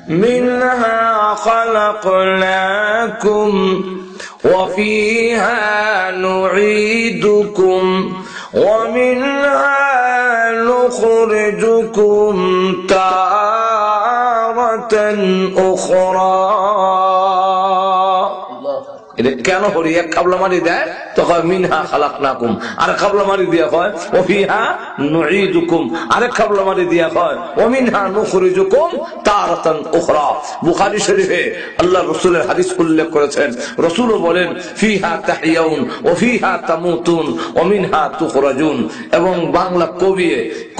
منها خلقناكم وفيها نعيدكم ومنها نخرجكم تارة أخرى কেন করি এক কাবলা মারি দেয় তখন মিনহা খালাকনাকুম আর কাবলা মারি দিয়া হয় ও ফিহা নুঈদুকুম আরেক কাবলা মারি দিয়া হয় ও মিনহা নুখরিজুকুম তারাতান উখরা। বুখারী শরীফে আল্লাহ রাসূলের হাদিস উল্লেখ করেছেন, রাসূল বলেন ফিহা তাহইয়াউন ও ফিহা তামুতুন ও মিনহা তুখরাজুন। এবং বাংলা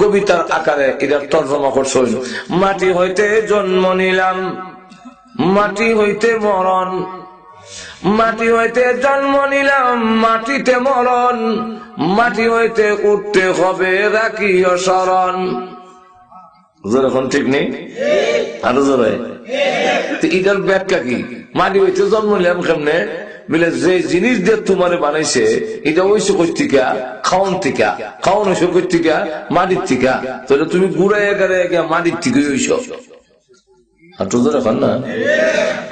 কবিতার আকারে এটার তরজমা করছেন, মাটি হইতে জন্ম নিলাম মাটি হইতে মরণ, মাটি হইতে জন্ম নিলাম মাটিতে মরণ, মাটি হইতে উঠতে হবে রাখিও স্মরণ। এখন ঠিক নেই আরো জোরে এটার ব্যাখ্যা কি? মাটি হইতে জন্ম নিলাম কেমনে বলে যে জিনিস দিয়ে তোমারে বানাইছে এটা হইছে কর্তিকা খাওন থেকে, খাওন হইছে কর্তিকা মাটির থেকে, তাহলে তুমি গুড়াই মাটির থেকে হইছ।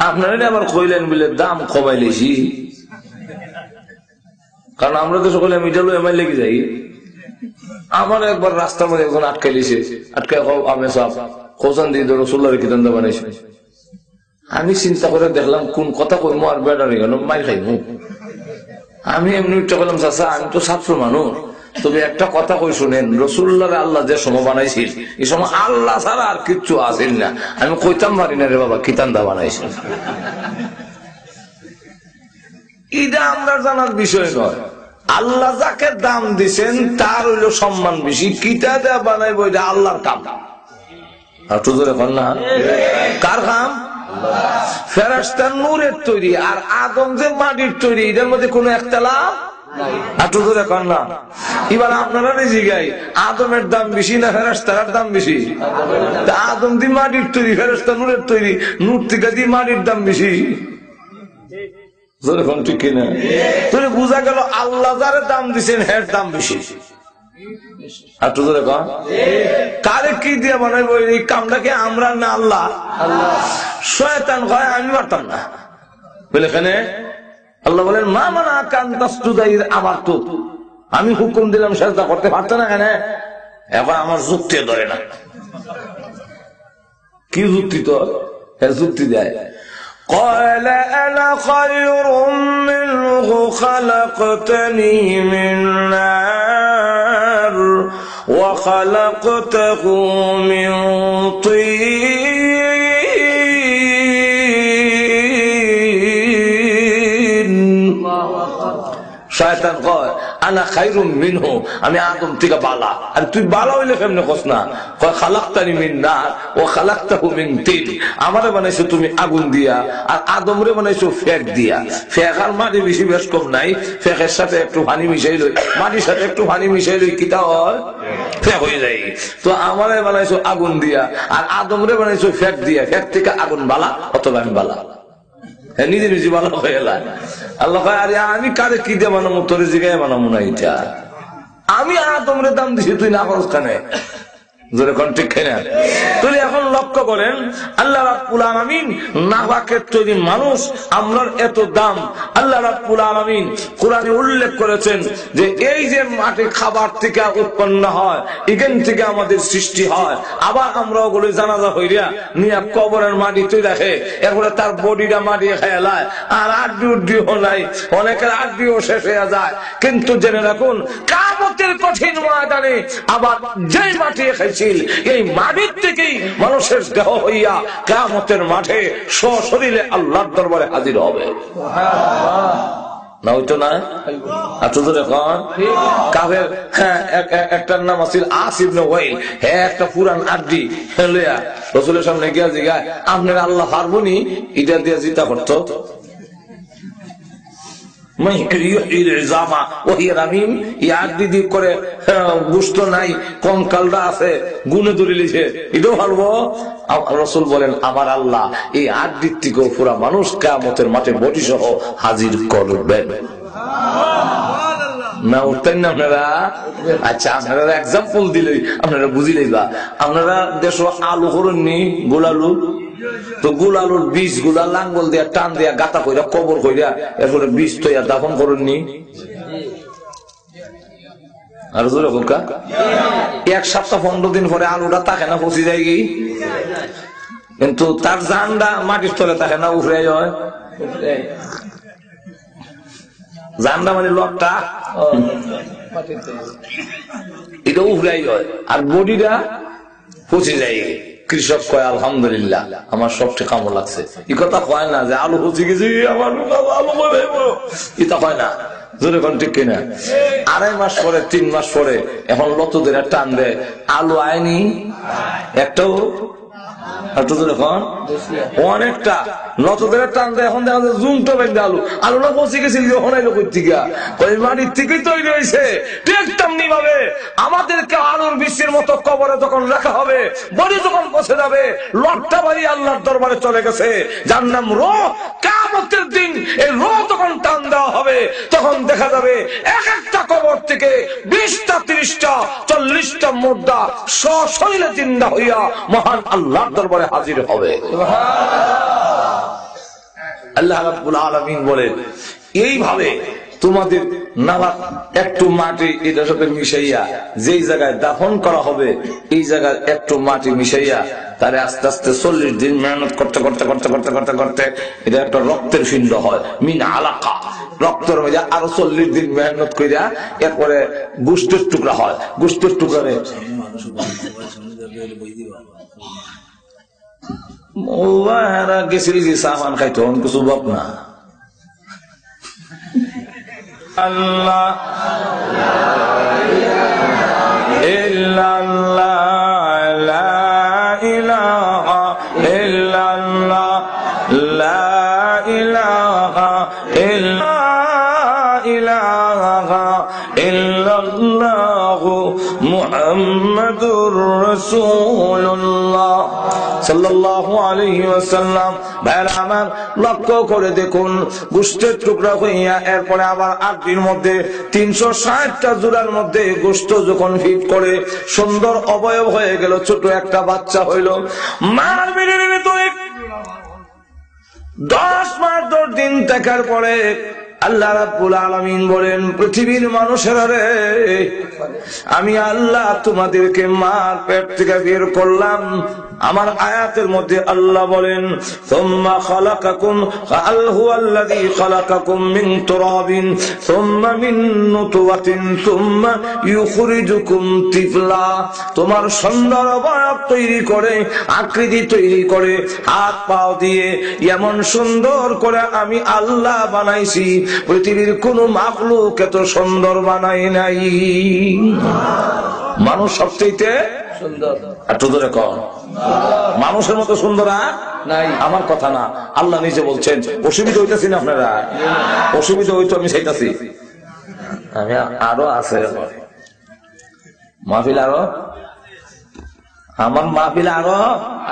আপনারা আবার কইলেন বলে দাম কমাইলেছি, কারণ আমরা তো সকলে মিটালো এমআই লেগে যাই। আমার একবার রাস্তার মধ্যে একজন আটকাইলেছে, আটকাই আমি সব কোসান দিয়ে রসুল্লাহ কিতান বানাইছে। আমি চিন্তা করে দেখলাম কোন কথা কইমো আর বেড়ারি গেল মাই খাইমু। আমি এমনি উঠতে বললাম চাচা আমি তো ছাত্র মানুষ, তবে একটা কথা কই শুনেন, রসুল্লাহ আল্লাহ যে সময় বানাইছিল এই সময় আল্লাহ ছাড়া আর কিচ্ছু আসিল না। আমি কইতাম পারি না রে বাবা কিতান্দা বানাইছিল। এটা আমরা জানার বিষয় নয়, আল্লাহ যাকে দাম দিচ্ছেন তার হইল সম্মান বেশি। কিতা দেয়া বানাইব এটা আল্লাহর কাম। কার কাম? ফেরেশতা নূরের তৈরি আর আদম যে মাটির তৈরি, এটার মধ্যে কোন একতলাফ না। এবার আপনারা জিগাই আদমের দাম বেশি না ফেরেশতার দাম বেশি? আদম দি মাটির তৈরি, ফেরেশতা নূরের তৈরি, নূর থেকে দি মাটির দাম বেশি। ঠিক কিনা? তুমি বুঝা গেল আল্লাহ যারে দাম দিচ্ছেন হের দাম বেশি। কারে কি দিয়ে বানাইবো এই কামটাকে আমরা না আল্লাহ? শয়তান কয় আমি পারতাম না বলে এখানে আল্লাহ বলেন মা মানা কান তাসজুদাইর আমার তো আমি হুকুম দিলাম সেজদা করতে পারত না কেন? এখন আমার যুক্তি ধরে না। কি যুক্তি? তো যুক্তি দেয় قال أنا خير منه خلقتني من نار وخلقته من طين। শয়তান কয় আনা খায়রুম মিনহু, আমি আদম থেকে বালা। আর তুই বালা হইলে কেমনে কস না? কয় খালাকতানি মিন নার ওয়া খালাকতাহু মিন তিন, আমারে বানাইছো তুমি আগুন দিয়া আর আদমরে বানাইছো ফেক দিয়া। ফেক আর মাটি বেশি বেশ কম নাই, ফেকের সাথে একটু পানি মিশাই লই, মাটির সাথে একটু পানি মিশাই লই কিটা হয় ফেক হয়ে যায়। তো আমারে বানাইছো আগুন দিয়া আর আদমরে বানাইছো ফেক দিয়া, ফেক থেকে আগুন বালা অথবা আমি বালা। নিজে নিজে ভালো হয়ে গেলাম। আল্লাহ আরে আমি কারে কি দিয়ে বানাবো? তোর জিগায় বানাবো না। এটা আমি আদমরে দাম দিছি, তুই না খরচ খানে এখন লক্ষ্য করেন আল্লাহ রাব্বুল আলামিন নাবাকের তৈরি মানুষ আমরার এত দাম। আল্লাহ রাব্বুল আলামিন কোরআনে উল্লেখ করেছেন যে এই যে মাটি খাবার থেকে উৎপন্ন হয়, এখান থেকে আমাদের সৃষ্টি হয়। আবার আমরা ওগুলো জানাজা হইয়া নিয়ে কবরের মাটি তুই রাখে, এরপরে তার বডিটা মাটি খেলায় আর আড্ডিও নাই, অনেকের আড্ডিও শেষ হয়ে যায়। কিন্তু জেনে রাখুন কিয়ামতের কঠিন ময়দানে আবার যেই মাটি খাইছে এই মাটির থেকেই মানুষের দেহ হইয়া কিয়ামতের মাঠে সশরীরে আল্লাহর দরবারে হাজির হবে। না হইতো না? একটার নাম আছিল আস ইবনে ওয়াইল, হ্যাঁ একটা পুরান আড্ডি লইয়া রাসূলের সামনে গিয়া জিগায় আপনার আল্লাহ পারবনি এটা দিয়ে জিতা করতো? কঙ্কালটা আছে গুনে ধরে লিছে, এটাও পারবো? রাসূল বলেন আমার আল্লাহ এই আড্ডির থেকেও পুরা মানুষ কিয়ামতের মাঠে বডি সহ হাজির করবেন। না উঠতেন না আপনারা? আচ্ছা আপনারা এক্সাম্পল দিলেই আপনারা বুঝিলেই বা। আপনারা দেশ আলু করেননি, গোলালু তো গুলালুর বীজ গুলা লাঙ্গল দিয়া টান দিয়া গাতা কইরা কবর কইরা এরপরে বীজ তৈয়া দাফন করেননি? আর জোরে বোকা, 1 সপ্তাহ 15 দিন পরে আলুটা থাকে না, পচি যায় কি? কিন্তু তার জানটা মাটির তলে থাকে না, উফরে হয়। জানটা মানে লটটা এটা উফরাই হয়, আর বডিটা পচে যায়। কৃষক কয় আলহামদুলিল্লাহ আমার সবচেয়ে কামড় লাগছে। এই কথা কয় না যে আলু পচে গেছে আমার আলু, এটা কয় না। জোরে কোন ঠিক কিনা? 2.5 মাস পরে 3 মাস পরে এখন লতদের টান দেয়, আলু আয়নি একটাও। অনেকটা নতদের টান দেয়, এখন দেখা যায় জুমটো বেঁধে আলু, আলুটা পচে গেছিল মাটির থেকেই তৈরি হয়েছে। ঠিক তেমনি ভাবে আমাদেরকে আলুর বৃষ্টির মতো কবরে যখন রাখা হবে, বড়ি যখন পচে যাবে, লটটা বাড়ি আল্লাহর দরবারে চলে গেছে, যার নাম রূহ। কিয়ামতের দিন এই রূহ যখন টান দেওয়া হবে, তখন দেখা যাবে এক একটা কবর থেকে 20টা 30টা 40টা মুর্দা সশরীরে জিন্দা হইয়া মহান আল্লাহর দরবারে হাজির হবে। আল্লাহ রাব্বুল আলামিন বলেন, এইভাবে তোমাদের নালা একটু মাটি এটার সাথে মিশাইয়া যেই জায়গায় দাফন করা হবে, এই জায়গায় একটু মাটি মিশাইয়া তারে আস্তে আস্তে 40 দিন মেহনত করতে করতে করতে করতে করতে করতে এটা একটা রক্তের পিণ্ড হয়, মিন আলাকা। রক্তের মধ্যে আরো 40 দিন মেহনত করিয়া এরপরে গোশতের টুকরা হয়। গোশতের টুকরা গেছিল যে সামান খাইতো কিছু বাপ না। আল্লাহ ইল্লাল্লাহ লা ইলাহা ইল্লাল্লাহ লা ইলাহা ইল্লাল্লাহ মুহাম্মাদুর রাসূলুল্লাহ সাল্লাল্লাহু আলাইহি ওয়াসাল্লাম। ভাইরা আমার, লক্ষ্য করে দেখুন, গোশতের টুকরা হইয়া এরপরে আবার 8 দিন মধ্যে 360টা জোড়ার মধ্যে গোশত যখন ফিট করে সুন্দর অবয়ব হয়ে গেল, ছোট একটা বাচ্চা হইল। মার বেরিয়ে 10 মাস 10 দিন থাকার পরে আল্লাহ রাব্বুল আলামিন বলেন, পৃথিবীর মানুষেরা রে, আমি আল্লাহ তোমাদেরকে মার পেট থেকে বের করলাম। আমার আয়াতের মধ্যে আল্লাহ বলেন, সুম্মা খালাকাকুম আল হুয়াল্লাযী খালাকাকুম মিন তুরাবিন সুম্মা মিন নুতওয়াতিন সুম্মা ইউখরিজুকুম তিফলা। তোমার সুন্দর অবয়ব তৈরি করে, আকৃতি তৈরি করে, হাত পাও দিয়ে এমন সুন্দর করে আমি আল্লাহ বানাইছি, পৃথিবীর কোন মাখলুক এত সুন্দর বানাই নাই। মানুষ সবচেয়ে সুন্দর। একটু ধরে কর, মানুষের মতো সুন্দর আর নাই। আমার কথা না, আল্লাহ নিজে বলছেন। অসুবিধা হইতেছি না আপনারা? অসুবিধা হইতো আমি সেইটাছি। আমি আরো আছে মাহফিল, আরো আমার মাহফিল আরো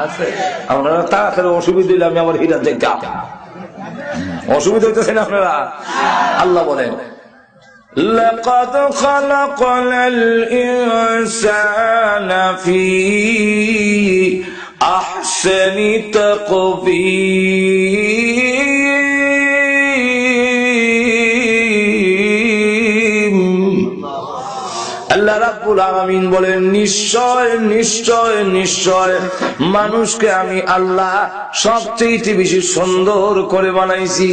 আছে। আপনারা তাড়াতাড়ি অসুবিধা হইলে আমি আমার হিরা দেখতাম। অসুবিধা হইতেছে না আপনারা? আল্লাহ বলেন, لقد خلقنا الإنسان في أحسن تقويم। আল্লাহ রাব্বুল আলামিন বলেন, নিশ্চয় নিশ্চয় নিশ্চয় মানুষকে আমি আল্লাহ সবচেয়ে বেশি সুন্দর করে বানাইছি।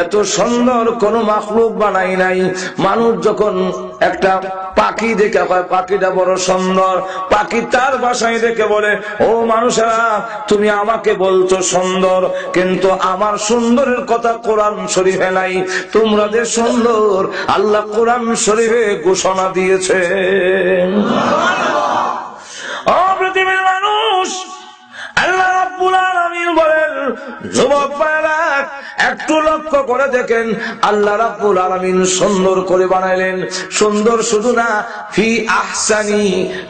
এত সুন্দর কোন মাখলুক বানাই নাই। মানুষ যখন একটা পাখি দেখে হয় পাখিটা বড় সুন্দর, পাখি তার বাসায় দেখে বলে, ও মানুষেরা তুমি আমাকে বলছো সুন্দর, কিন্তু আমার সুন্দরের কথা কোরআন শরীফে নাই। তোমরা যে সুন্দর আল্লাহ কোরআন শরীফে ঘোষণা দিয়েছে। ও পৃথিবীর মানুষ, আল্লাহ রাব্বুল আলামিন বলেন, যুবক ভাইরা একটু লক্ষ্য করে দেখেন, আল্লাহ রাব্বুল আলামিন সুন্দর করে বানাইলেন। সুন্দর শুধু না, ফি আহসানি,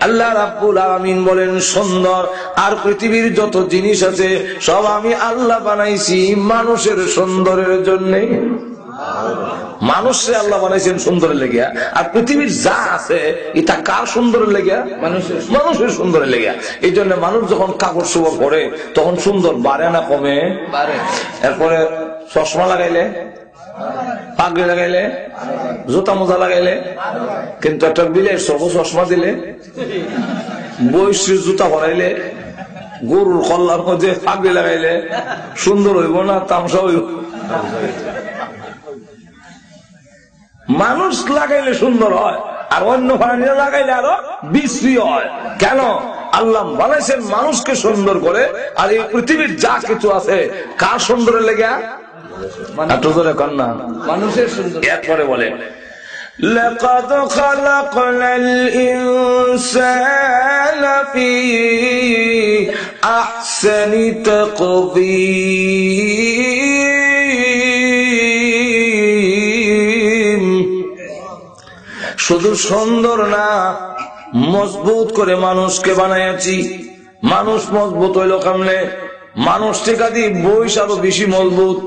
আল্লাহ রাব্বুল আলামিন বলেন সুন্দর। আর পৃথিবীর যত জিনিস আছে সব আমি আল্লাহ বানাইছি মানুষের সুন্দরের জন্য। মানুষে আল্লাহ বানাইছেন সুন্দরের লেগিয়া, আর পৃথিবীর যা আছে এটা কার সুন্দরের লেগিয়া? মানুষের সুন্দরের লেগিয়া। এই জন্য মানুষ যখন কাপড় চোপড় পরে তখন সুন্দর বাড়ে না কমে? এরপরে চশমা লাগাইলে, পাগড়ি লাগাইলে, জুতা মোজা লাগাইলে, কিন্তু একটা বিলের সবুজ চশমা দিলে, বৈশ্বিক জুতা পরাইলে, গরুর কল্লার মধ্যে পাগড়ি লাগাইলে সুন্দর হইব না তামসা হইব? মানুষ লাগাইলে সুন্দর হয়, আর অন্য প্রাণীরা লাগাইলে আরো বিশ্রী হয়। কেন? আল্লাহ বানাইছেন মানুষকে সুন্দর করে, আর এই পৃথিবীর যা কিছু আছে কার সুন্দরের লেগে? মানুষের সুন্দর। এরপরে বলে لقد خلقنا الإنسان في أحسن تقويم। শুধু সুন্দর না, মজবুত করে মানুষকে বানাইয়াছি। মানুষ মজবুত হইল কেমনে? মানুষ টিকা দিয়ে বইস আরো বেশি মজবুত।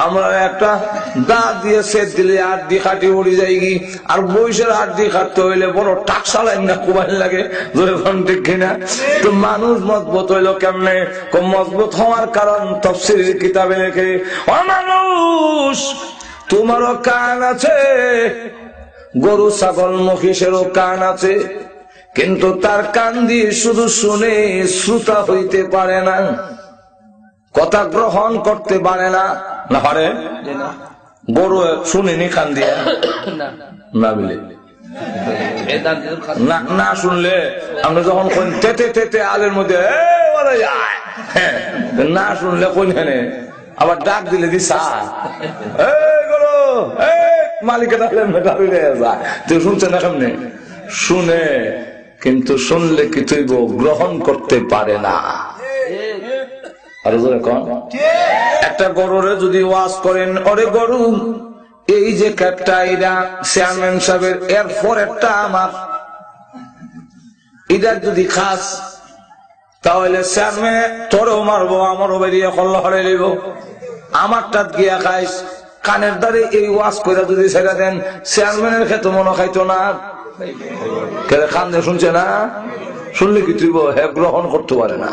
আমরা একটা দাঁত দিয়ে সেট দিলে আড্ডি খাটি উড়ি যায়গি, আর বইসের আড্ডি খাটতে হইলে বড় টাকসা লাইন না কুবাইল লাগে, ঠিক কিনা? তো মানুষ মজবুত হইল কেমনে? মজবুত হওয়ার কারণ তাফসীরের কিতাবে লেখে, ও মানুষ তোমারও কান আছে, গরু ছাগল মহিষেরও কান আছে, কিন্তু তার কান দিয়ে শুধু শুনে শ্রোতা হইতে পারে না, কথা গ্রহণ করতে পারে না। না পারে? গরু শুনিনি কান দিয়ে না বলে না শুনলে আমরা যখন তেতে তেতে আলের মধ্যে না শুনলে কোন আবার ডাক দিলে দিসা মালিকের তুই শুনছে না সামনে শুনে, কিন্তু শুনলে কিছুই গ্রহণ করতে পারে না। আর একটা গরুরে যদি ওয়াজ করেন, ওরে গরু এই যে ক্যাপটা এরা চেয়ারম্যান সাহেবের, এরপর একটা আমার এটার যদি খাস তাহলে চেয়ারম্যান তোরও মারবো, আমারও বেরিয়ে কল্লা হরে নিব, আমারটা গিয়া খাইস। কানের দ্বারে এই ওয়াজ করে যদি ছেড়ে দেন, চেয়ারম্যানের খেতে মনে খাইতো না, কান দিয়ে শুনছে না, শুনলে কি তুই হ্যাঁ গ্রহণ করতে পারে না।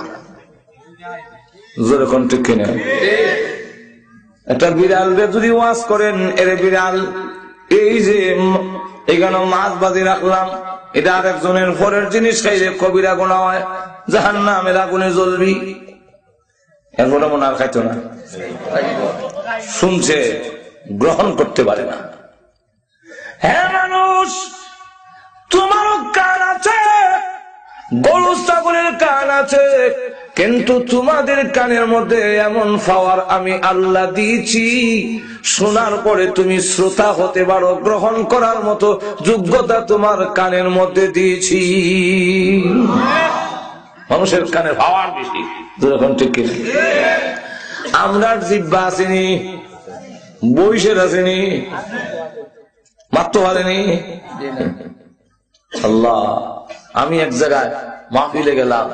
যেরকম ঠিক কিনা? একটা বিড়াল যদি ওয়াজ করেন, এরে বিড়াল এই যে এখানে মাছ বাজি রাখলাম, এটা আর একজনের পরের জিনিস খাইলে কবিরা গোনা হয়, জাহান্নামের আগুনে জ্বলবি, এরপরে মনে আর খাইতো না, শুনছে গ্রহণ করতে পারে না। হ্যাঁ মানুষ তোমারও কান আছে, গরু ছাগলের কান আছে, কিন্তু তোমাদের কানের মধ্যে এমন পাওয়ার আমি আল্লাহ দিয়েছি, শোনার পরে তুমি শ্রোতা হতে পারো, গ্রহণ করার মতো যোগ্যতা তোমার কানের মধ্যে দিয়েছি। মানুষের কানের পাওয়ার বেশি, যখন ঠিক কিনা? আমরা জিহ্বা আসেনি, বইসের আসেনি, মাত্র পারেনি। আল্লাহ, আমি এক জায়গায় মাহফিলে গেলাম,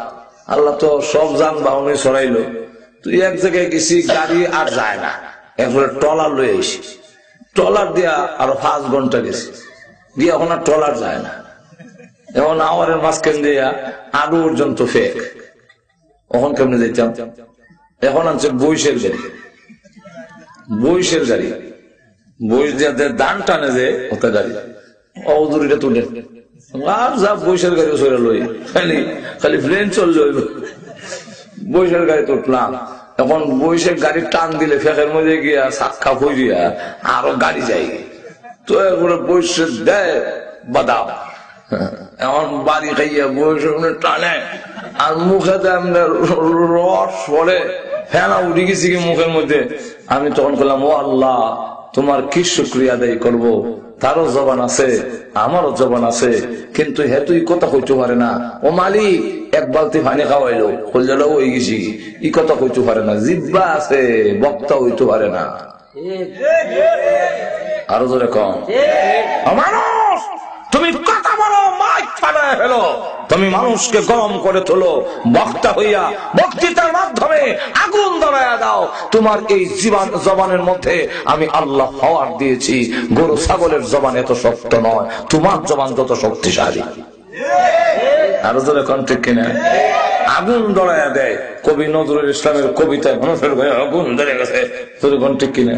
আল্লাহ তো সব যানবাহনে সরাইলো, তুই এক জায়গায় গেছি গাড়ি আর যায় না, এরপরে ট্রলার লয়ে এসি, ট্রলার দিয়া আরো 5 ঘন্টা গেছি, গিয়ে এখন আর ট্রলার যায় না, এখন আওয়ারের মাঝখান দিয়া আরো পর্যন্ত ফেক। এখন কেমনে যেতাম? এখন আনছে বইসের গাড়ি, বইসের গাড়ি, বইস দিয়া দান টানে যে ওটা গাড়ি, অদূরিটা তুলে আর যা বইসের গাড়ি সরে লই, খালি খালি প্লেন চললো, বইসের গাড়ি তো উঠলাম। এখন বইসের গাড়ি টান দিলে ফেকের মধ্যে গিয়া সাক্ষা ফুরিয়া আরো গাড়ি যাই, তো এরপরে বইসের দেয় বাদাম, এখন বাড়ি খাইয়া বইসের টানে, আর মুখে রস পড়ে, ফেনা উঠে গেছি কি মুখের মধ্যে। আমি তখন বললাম, ও আল্লাহ, তোমার কি শুকরিয়া আদায় করবো, তারও জবান আছে, আমারও জবান আছে, কিন্তু হেতুই কথা কইতে পারে না। ও মালিক, এক বালতি পানি খাওয়াইলো, হইলেও হয়ে গেছি, ই কথা কইতে পারে না, জিহ্বা আছে, বক্তা হইতে পারে না। আরো জোরে কম, মানুষ তুমি কথা বলো, মাইক ফাটায় ফেলো, তুমি মানুষকে গরম করে তোলো, বক্তা হইয়া বক্তৃতার মাধ্যমে আগুন ধরাইয়া দাও, তোমার এই জবানের মধ্যে আমি আল্লাহ পাওয়ার দিয়েছি। গরু ছাগলের জবান এত শক্ত নয়, তোমার জবান যত শক্তিশালী। আরো জোরে কোন ঠিক কিনা? আগুন ধরাইয়া দেয় কবি নজরুল ইসলামের কবিতায়, মানুষের ভাই আগুন ধরে গেছে, জোরে কোন ঠিক কিনা?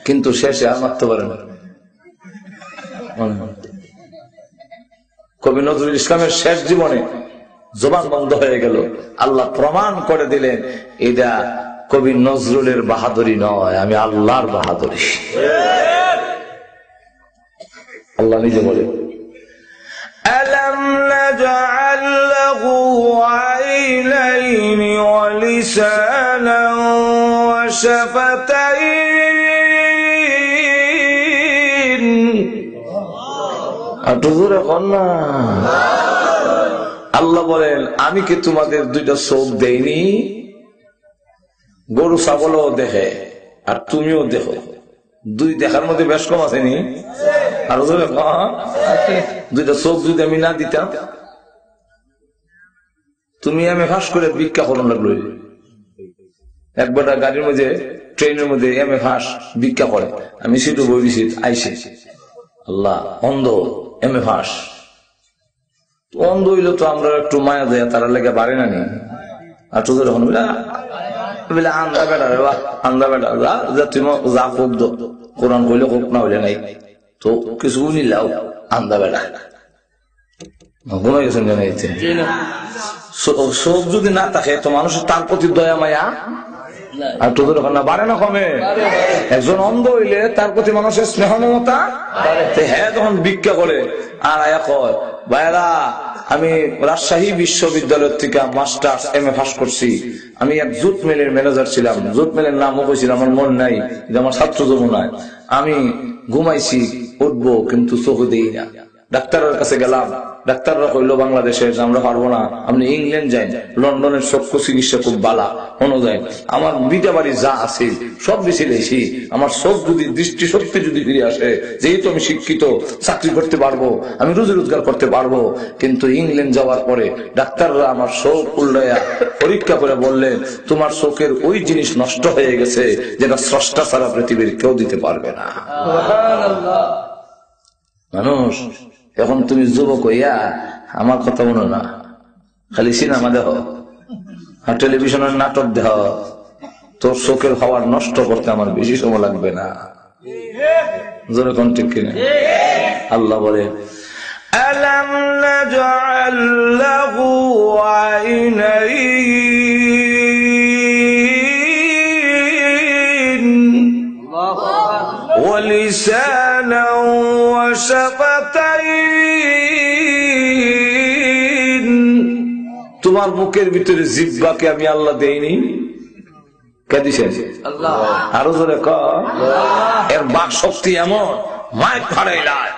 কিন্তু শেষে আর মারতে পারে না। কবি নজরুল ইসলামের শেষ জীবনে জবান বন্ধ হয়ে গেল। আল্লাহ প্রমাণ করে দিলেন এটা কবি নজরুলের বাহাদুরি নয়, আমি আল্লাহর বাহাদুরি। আল্লাহ নিজে বলে, আলাম নাজআল লাহু আইনাইনি ওয়া লিসানান ওয়া শাফাতাইন। আল্লাহ বলেন আমি কি তোমাদের দুইটা চোখ দেইনি? গরু ছাগলও দেখে আর তুমিও দেখো, দুই দেখার মধ্যে বেশ কম আসেনি? আর দুইটা চোখ যদি আমি না দিতাম, তুমি আমি ফাঁস করে ভিক্ষা করুন লাগলো। একবার গাড়ির মধ্যে ট্রেনের মধ্যে এমএ ফাঁস ভিক্ষা করে, আমি সেটু বই দিছি আইসে। আল্লাহ অন্ধ এমএ ফাঁস, অন্ধ হইলে তো আমরা একটু মায়া দেয়, তারা লেগে বাড়ে না নি। আর তোদের এখন বলে আন্দা বেটা রে, আন্দা বেটা তুমি যা খুব দো, কোরআন কইলে হোক না হইলে নাই তো কিছু নিলাও, আন্দা বেটা ঘুমাই গেছেন জানাইতে। চোখ যদি না থাকে তো মানুষের তার প্রতি দয়া মায়া আর তোদের ওখানে বাড়ে না কমে? একজন অন্ধ হইলে তার প্রতি মানুষের স্নেহ মমতা, হ্যাঁ তখন ভিক্ষা করে আর আয়া কয় ভাইরা আমি রাজশাহী বিশ্ববিদ্যালয় থেকে মাস্টার্স এমএ পাস করছি, আমি এক জুট মিলের ম্যানেজার ছিলাম, জুট মিলের নামও কইছিলাম, আমার মন নাই, আমার ছাত্র যমুনায়। আমি ঘুমাইছি উঠবো কিন্তু চোখ দেই না। ডাক্তারের কাছে গেলাম, ডাক্তাররা কইলো বাংলাদেশে আমরা পারবো না, আপনি ইংল্যান্ড যাই, লন্ডনের চক্ষু চিকিৎসা খুব বালা অনুযায়ী। আমার বিটা বাড়ি যা আছে সব বেশি লেছি, আমার চোখ যদি দৃষ্টি শক্তি যদি ফিরে আসে, যেহেতু আমি শিক্ষিত, চাকরি করতে পারবো, আমি রুজি রোজগার করতে পারবো। কিন্তু ইংল্যান্ড যাওয়ার পরে ডাক্তাররা আমার চোখ উল্লাইয়া পরীক্ষা করে বললেন তোমার চোখের ওই জিনিস নষ্ট হয়ে গেছে যেটা স্রষ্টা ছাড়া পৃথিবীর কেউ দিতে পারবে না। মানুষ এখন তুমি যুবক হইয়া আমার কথা মনে না, খালি সিনেমা দেহ আর টেলিভিশনের নাটক দেহ, তোর চোখের হওয়ার নষ্ট করতে আমার বেশি সময় লাগবে না। জোরে কোন ঠিক কিনা? আল্লাহ বলে আলাম নাজআল লাহু আইনাইন ওয়া লিসানান ওয়া শাফাতাইন। তোমার মুখের ভিতরে জিহ্বাকে আমি আল্লাহ দেইনি? কে দিছে? আল্লাহ। আরো জোরে কর। এর বাক শক্তি এমন, মাইক ফাড়াইলায়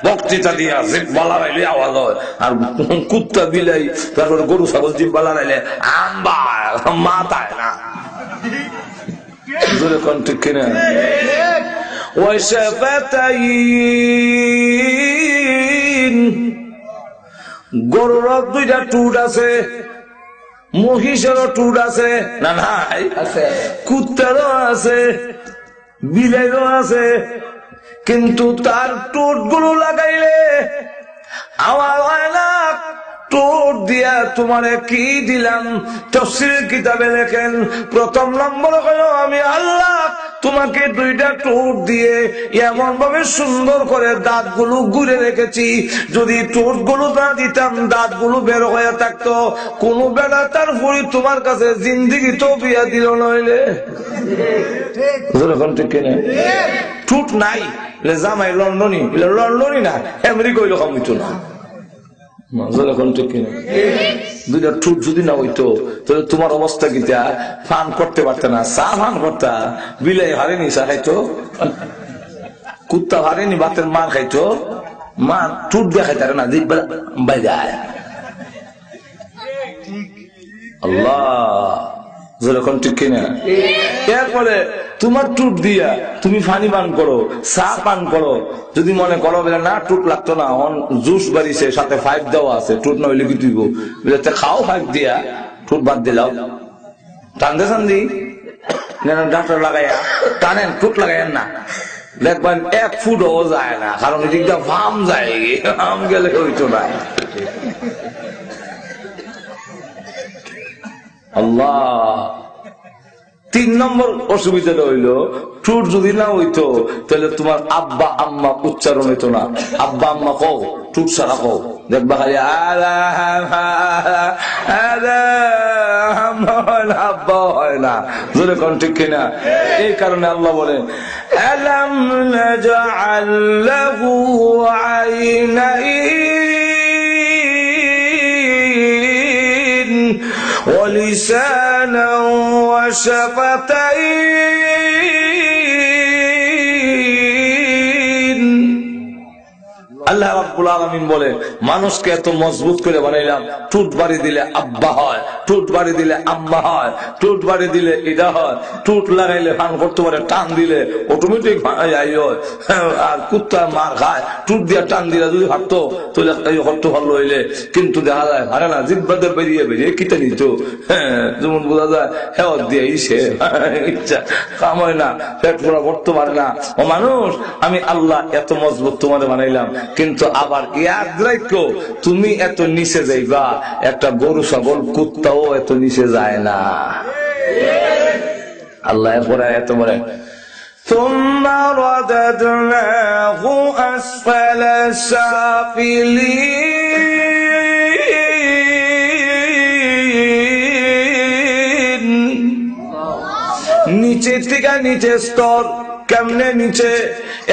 বক্তৃতা দিয়া জিহ্বা লড়াইলে আওয়াজ হয়, আর কুত্তা বিলাই তারপরে গরু ছাগল জিহ্বা লড়াইলে আম্বা মাথায় না। জোরে কোন ঠিক কিনা? ওয়া শাফাতাইন। গরুর দুইটা টুট আছে, মহিষেরও টুট আছে না? নাই। কুত্তারও আছে, বিলাইরও আছে, কিন্তু তার টুট গুলো লাগাইলে আওয়াজ হয় না। টোট দিয়া তোমারে কি দিলাম? তাফসীরের কিতাবে লেখেন প্রথম নম্বর হলো আমি আল্লাহ তোমাকে দুইটা টোট দিয়ে এমন ভাবে সুন্দর করে দাঁতগুলো ঘুরে রেখেছি, যদি টোট গুলো না দিতাম দাঁতগুলো বের হয়ে থাকতো। কোন বেড়া তার পরি তোমার কাছে জিন্দিগি তো বিয়া দিল নইলে। ঠিক কিনা? ঠুট নাই জামাই লন্ডনী, লন্ডনী না আমেরিকা হইল কম হইতো না। দুইটা ঠুট যদি না হইতো তাহলে তোমার অবস্থা কি? ফান করতে পারত না, চা ফান করতা। বিলাই হারেনি চা খাইতো, কুত্তা হারেনি বাতের মার খাইতো, মা ঠুট দিয়ে খাইতে না বাইরে। আল্লাহ যেরকম ঠিক কিনা? এরপরে তোমার টুট দিয়া তুমি পানি পান করো, চা পান করো, যদি মনে করো বলে না টুট লাগতো না, জুস বাড়িছে সাথে 5 দেওয়া আছে, টুট না হইলে কি তুই খাও 5 দিয়া, টুট বাদ দিলাও টান্দে চান্দি ডাক্তার লাগাইয়া টানেন, টুট লাগাইয়েন না, দেখবেন 1 ফুটও যায় না, কারণ এদিকটা ফার্ম যায়, ফার্ম গেলে হইতো না। আল্লাহ। 3 নম্বর অসুবিধাটা হইল, টুট যদি না হইতো তাহলে তোমার আব্বা আম্মা উচ্চারণ হইতো না। আব্বা আম্মা কও, টুট সারা কও, দেখবা খালি আব্বা হয় না, জোরে কোন ঠিক কিনা? এই কারণে আল্লাহ বলেন আলাম নাজআল লাহু আইনাইন ওয়া লিসানান ওয়া শাফাতাইন। আল্লাহ রাব্বুল আলামিন বলে মানুষকে এত মজবুত করে বানাইলাম, টুট বাড়ি দিলে আব্বা হয়, টুট বাড়ি দিলে আম্মা হয়, টুট বাড়ি দিলে এটা হয়, টুট লাগাইলে ফান করতে পারে, টান দিলে অটোমেটিক আর কুত্তা মার খায়, টুট দিয়ে টান দিলে যদি হাঁটতো তাহলে হট্ট ভালো হইলে, কিন্তু দেখা যায় হারে না, জিব্বাদের বেরিয়ে বেরিয়ে কিতে নিত, যেমন বোঝা যায় হেওয়া দিয়ে ইসে ইচ্ছা কাম হয় না, পেট পুরা ভরতে পারে না। ও মানুষ, আমি আল্লাহ এত মজবুত তোমার বানাইলাম, কিন্তু আবার ইয়াদ রাখো তুমি এত নিচে যাইবা, একটা গরু ছাগল কুত্তাও এত নিচে যায় না। আল্লাহ এরপরে এত বলে ثم رددناه أسفل سافلين। নিচে থেকে নিচে স্তর, কেমনে নিচে?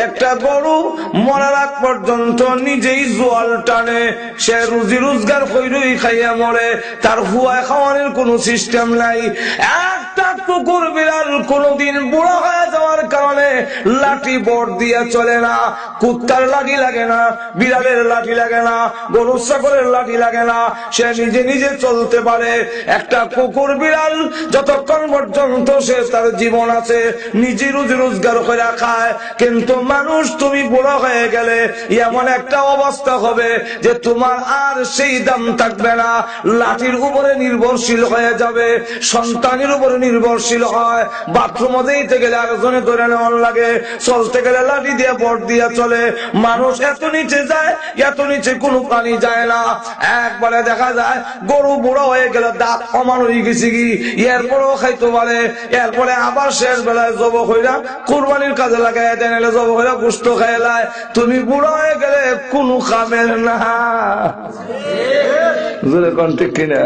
একটা গরু মরার আগ পর্যন্ত নিজেই জোয়াল টানে, সে রুজি রোজগার কইরই খাইয়া মরে, তার হুয়া খাওয়ানোর কোন সিস্টেম নাই। একটা কুকুর বিড়াল কোনদিন বুড়া হয়ে যাওয়ার কারণে লাঠি বট দিয়ে চলে না, কুত্তার লাঠি লাগে না, বিড়ালের লাঠি লাগে না, গরু ছাগলের লাঠি লাগে না, সে নিজে নিজে চলতে পারে। একটা কুকুর বিড়াল যতক্ষণ পর্যন্ত সে তার জীবন আছে নিজে রুজি রোজগার করে খায়, কিন্তু মানুষ তুমি বুড়ো হয়ে গেলে এমন একটা অবস্থা হবে যে তোমার আর সেই দাম থাকবে না, লাঠির উপরে নির্ভরশীল হয়ে যাবে, সন্তানের উপরে নির্ভরশীল হয়, বাথরুমে যেতে গেলে আরেকজনে ধরে নেওয়ার লাগে, চলতে গেলে লাঠি দিয়ে বট দিয়ে চলে। মানুষ এত নিচে যায়, এত নিচে কোনো প্রাণী যায় না। একবারে দেখা যায় গরু বুড়ো হয়ে গেলে দাঁত অমান হয়ে গেছে কি, এরপরেও খাইতে পারে, এরপরে আবার শেষ বেলায় জব হইরা কুরবানির কাজে লাগাই দেন, জব হইরা গোস্ত খাইলায়। তুমি বুড়ো হয়ে গেলে কোনো কামের না, কোন ঠিক কিনা?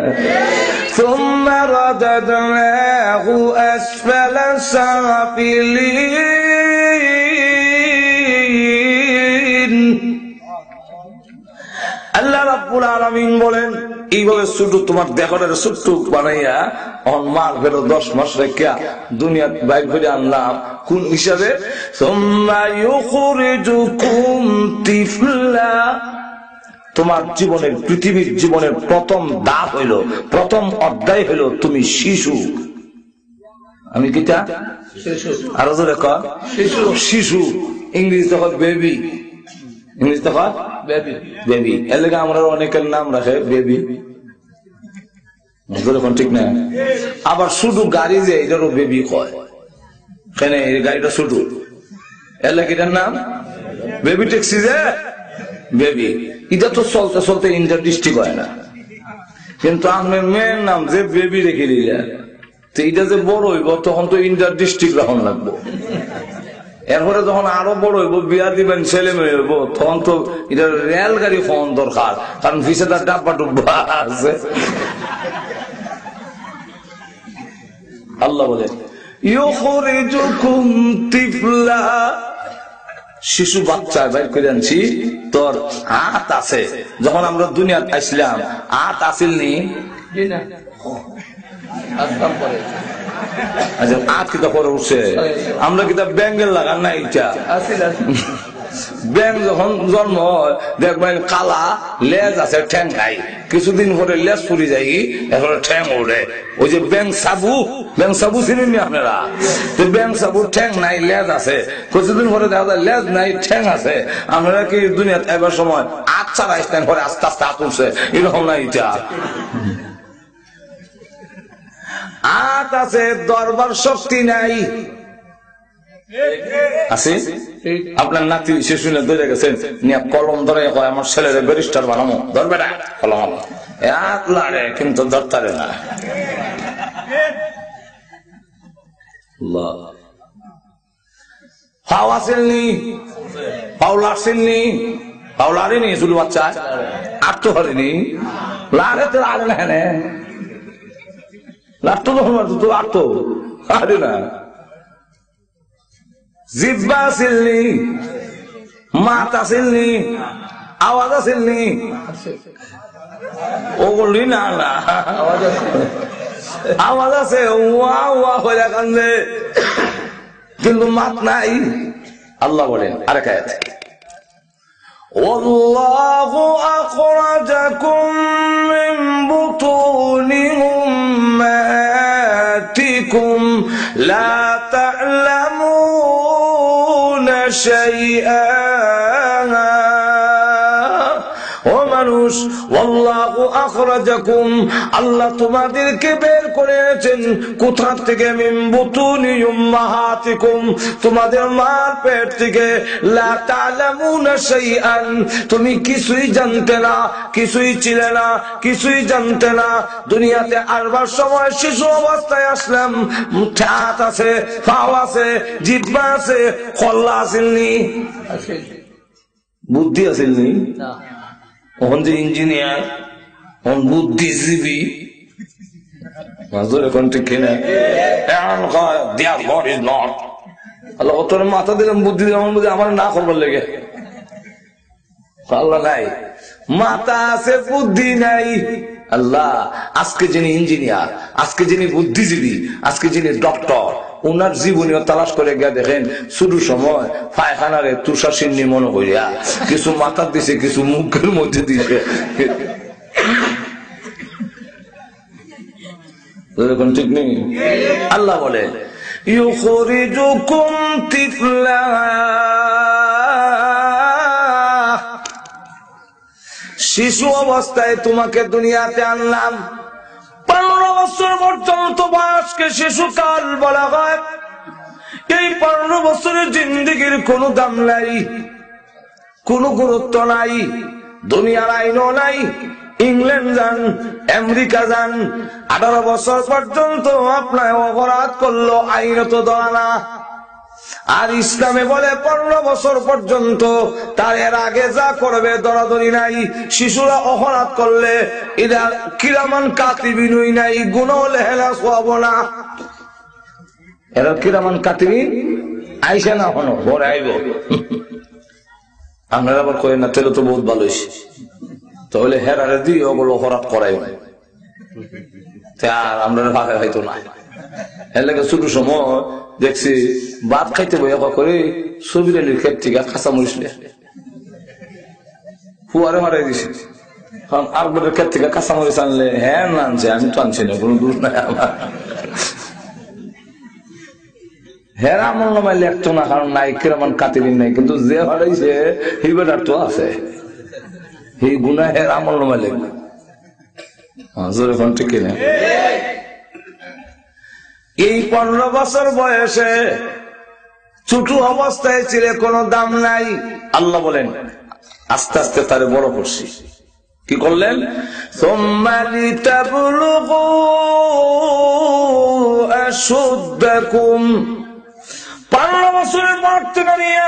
ثم رددناه أسفل سافلين। আল্লাহ রাব্বুল আলামিন বলেন এইভাবে ছোট তোমার দেহটারে ছোট্ট বানাইয়া মার ফেরো 10 মাস রেখা দুনিয়া বাইর করে আনলাম, কোন হিসাবে? সুম্মা ইউখরিজুকুম তিফলা। তোমার জীবনের, পৃথিবীর জীবনের প্রথম ধাপ হইল, প্রথম অধ্যায় হইল তুমি শিশু। আমি কিটা আরো জোরে কর, শিশু। ইংরেজিতে হয় বেবি, ইংরেজিতে হয় বেবি। এর লেগে আমরা অনেকের নাম রাখে বেবি, ঠিক না? আবার শুধু গাড়ি যে এটারও বেবি কয়, কেন? এই গাড়িটা শুধু এর লেগে এটার নাম বেবি ট্যাক্সি, যে বেবি। এটা তো চলতে চলতে ইন্টার ডিস্ট্রিক্ট হয় না, কিন্তু আপনার মেয়ের নাম যে বেবি রেখে দিলে, তো এটা যে বড় হইব তখন তো ইন্টার ডিস্ট্রিক্ট রাখন লাগবো। এরপরে যখন আরো বড় হইব, বিয়া দিবেন, ছেলে মেয়ে হইব, তখন তো এটা রেলগাড়ি হওয়ার দরকার, কারণ পিছে তার ডাব্বা ডুব্বা আছে। আল্লাহ বলে ইউখরিজুকুম তিফলা, শিশু বাচ্চা বাইর করে আনছি, তোর হাত আছে। যখন আমরা দুনিয়াত আসলাম হাত আসিল নি, আচ্ছা হাত কিতা পরে উঠছে, আমরা কিতা ব্যাঙ্গেল লাগান না, এইটা ব্যাং যখন জন্ম হয় দেখবেন কালা লেজ আছে, ঠ্যাং খাই, কিছুদিন পরে লেজ ফুরি যাই, এরপরে ঠ্যাং ওঠে। ওই যে ব্যাং সাবু, ব্যাং সাবু চিনেন আপনারা? তো ব্যাং সাবুর ঠ্যাং নাই, লেজ আছে, কিছুদিন পরে দেখা যায় লেজ নাই, ঠ্যাং আছে। আপনারা কি দুনিয়াতে এবার সময় আচ্ছা আসতেন, পরে আস্তে আস্তে হাত উঠছে, এরকম না এটা। হাত আছে, দরবার শক্তি নাই। আছে আপনার নাতি সে শুনে ধরে গেছেন, কলম ধরে কয় আমার ছেলের ব্যারিস্টার বানাবো, ধরবে না কলম, হাত লাড়ে কিন্তু ধরতারে না। পাও আসেননি, পাও লাড়ছেননি, পাও লাড়েনি চুল বাচ্চা আটতো হরেনি, লাড়ে তো লাড়ে না, হ্যাঁ লাড়তো তো আটতো আরে না। জিব্বা আসেননি, মাত আসেননি, আওয়াজ আসেননি, ও বললি না না আওয়াজ আছে, ওয়া ওয়া হয়ে কান্দে কিন্তু মাত নাই। আল্লাহ বলেন আরেক আয়াতে, ওয়াল্লাহু আখরাজাকুম মিন বুতুনি উম্মাতিকুম লা তা'লামুনা শাইআন। ও মানুষ, ওয়াল্লাহু আখরাজাকুম, আল্লাহ তোমাদেরকে বের করেছেন কোথা থেকে? মিন বুতুনি উম্মাহাতিকুম, তোমাদের মার পেট থেকে। লা তা'লামুনা শাইআন, তুমি কিছুই জানতে না, কিছুই ছিলে না, কিছুই জানতে না। দুনিয়াতে আসবার সময় শিশু অবস্থায় আসলাম, হাত আছে, পাও আছে, জিহ্বা আছে, কল্লা আসেননি, বুদ্ধি আসেননি। এখন যে ইঞ্জিনিয়ার, এখন বুদ্ধিজীবী, এখন ঠিক কিনা আল্লাহ তোর মাথা দিলাম, বুদ্ধি দিলাম, আমার না করবার লেগে। আল্লাহ নাই, মাথা আছে, বুদ্ধি নাই। আল্লাহ আজকে যিনি ইঞ্জিনিয়ার, আজকে যিনি বুদ্ধিজীবী, আজকে যিনি ডক্টর, উনার জীবনীও তালাশ করে গিয়ে দেখেন শুরু সময় পায়খানারে তুষার সিন্নি মনে করিয়া কিছু মাথার দিছে, কিছু মুখের মধ্যে দিছে। ঠিক নেই? আল্লাহ বলে ইউখরিজুকুম তিফলা, শিশু অবস্থায় তোমাকে দুনিয়াতে আনলাম। 15 বছর পর্যন্ত বয়সকে শিশুকাল বলা হয়। এই 15 বছরের জিন্দেগির কোনো দাম নাই, কোনো গুরুত্ব নাই, দুনিয়ার আইনও নাই। ইংল্যান্ড যান, আমেরিকা যান, 18 বছর পর্যন্ত আপনার অপরাধ করলো আইনত ধরা না। আর ইসলামে বলে 15 বছর পর্যন্ত, তার এর আগে যা করবে দরাদরি নাই। শিশুরা অপরাধ করলে এরা কিরামান কাতিবিন নাই, গুনাহ লেহেলা সওয়াব না। এরা কিরামান কাতিবিন আইসা না, হনো পরে আইব। আপনারা আবার কই না, তাহলে তো বহুত ভালো হয়েছে, তাহলে হেরারে দিয়ে ওগুলো অপরাধ করাই না, আর আমরা ভাগে হয়তো না। এর লাগে ছোট সময় দেখছি ভাত খাইতে বই করে ছবির আলীর ক্ষেত থেকে কাঁচা মরিস ফুয়ারে মারাই দিছে। আরবের ক্ষেত থেকে কাঁচা মরিচ আনলে, হ্যাঁ না আনছে, আমি তো আনছি না, কোনো দূর নাই আমার। হেরা আমল নামায় লেখতো না, কারণ নাই কিরমান কাতিরিন নাই, কিন্তু যে হারাইছে এই বেটার তো আছে, এই গুনাহ হেরা আমল নামায় লেখবে। জোরে কোন ঠিক কিনা? এই 15 বছর বয়সে ছোট অবস্থায় ছিল, কোনো দাম নাই। আল্লাহ বলেন আস্তে আস্তে তারে বড় করছি। কি করলেন? সুম্মা লিতাবলুগু আশুদ্দাকুম, 15 বছরের পর থেকে নিয়ে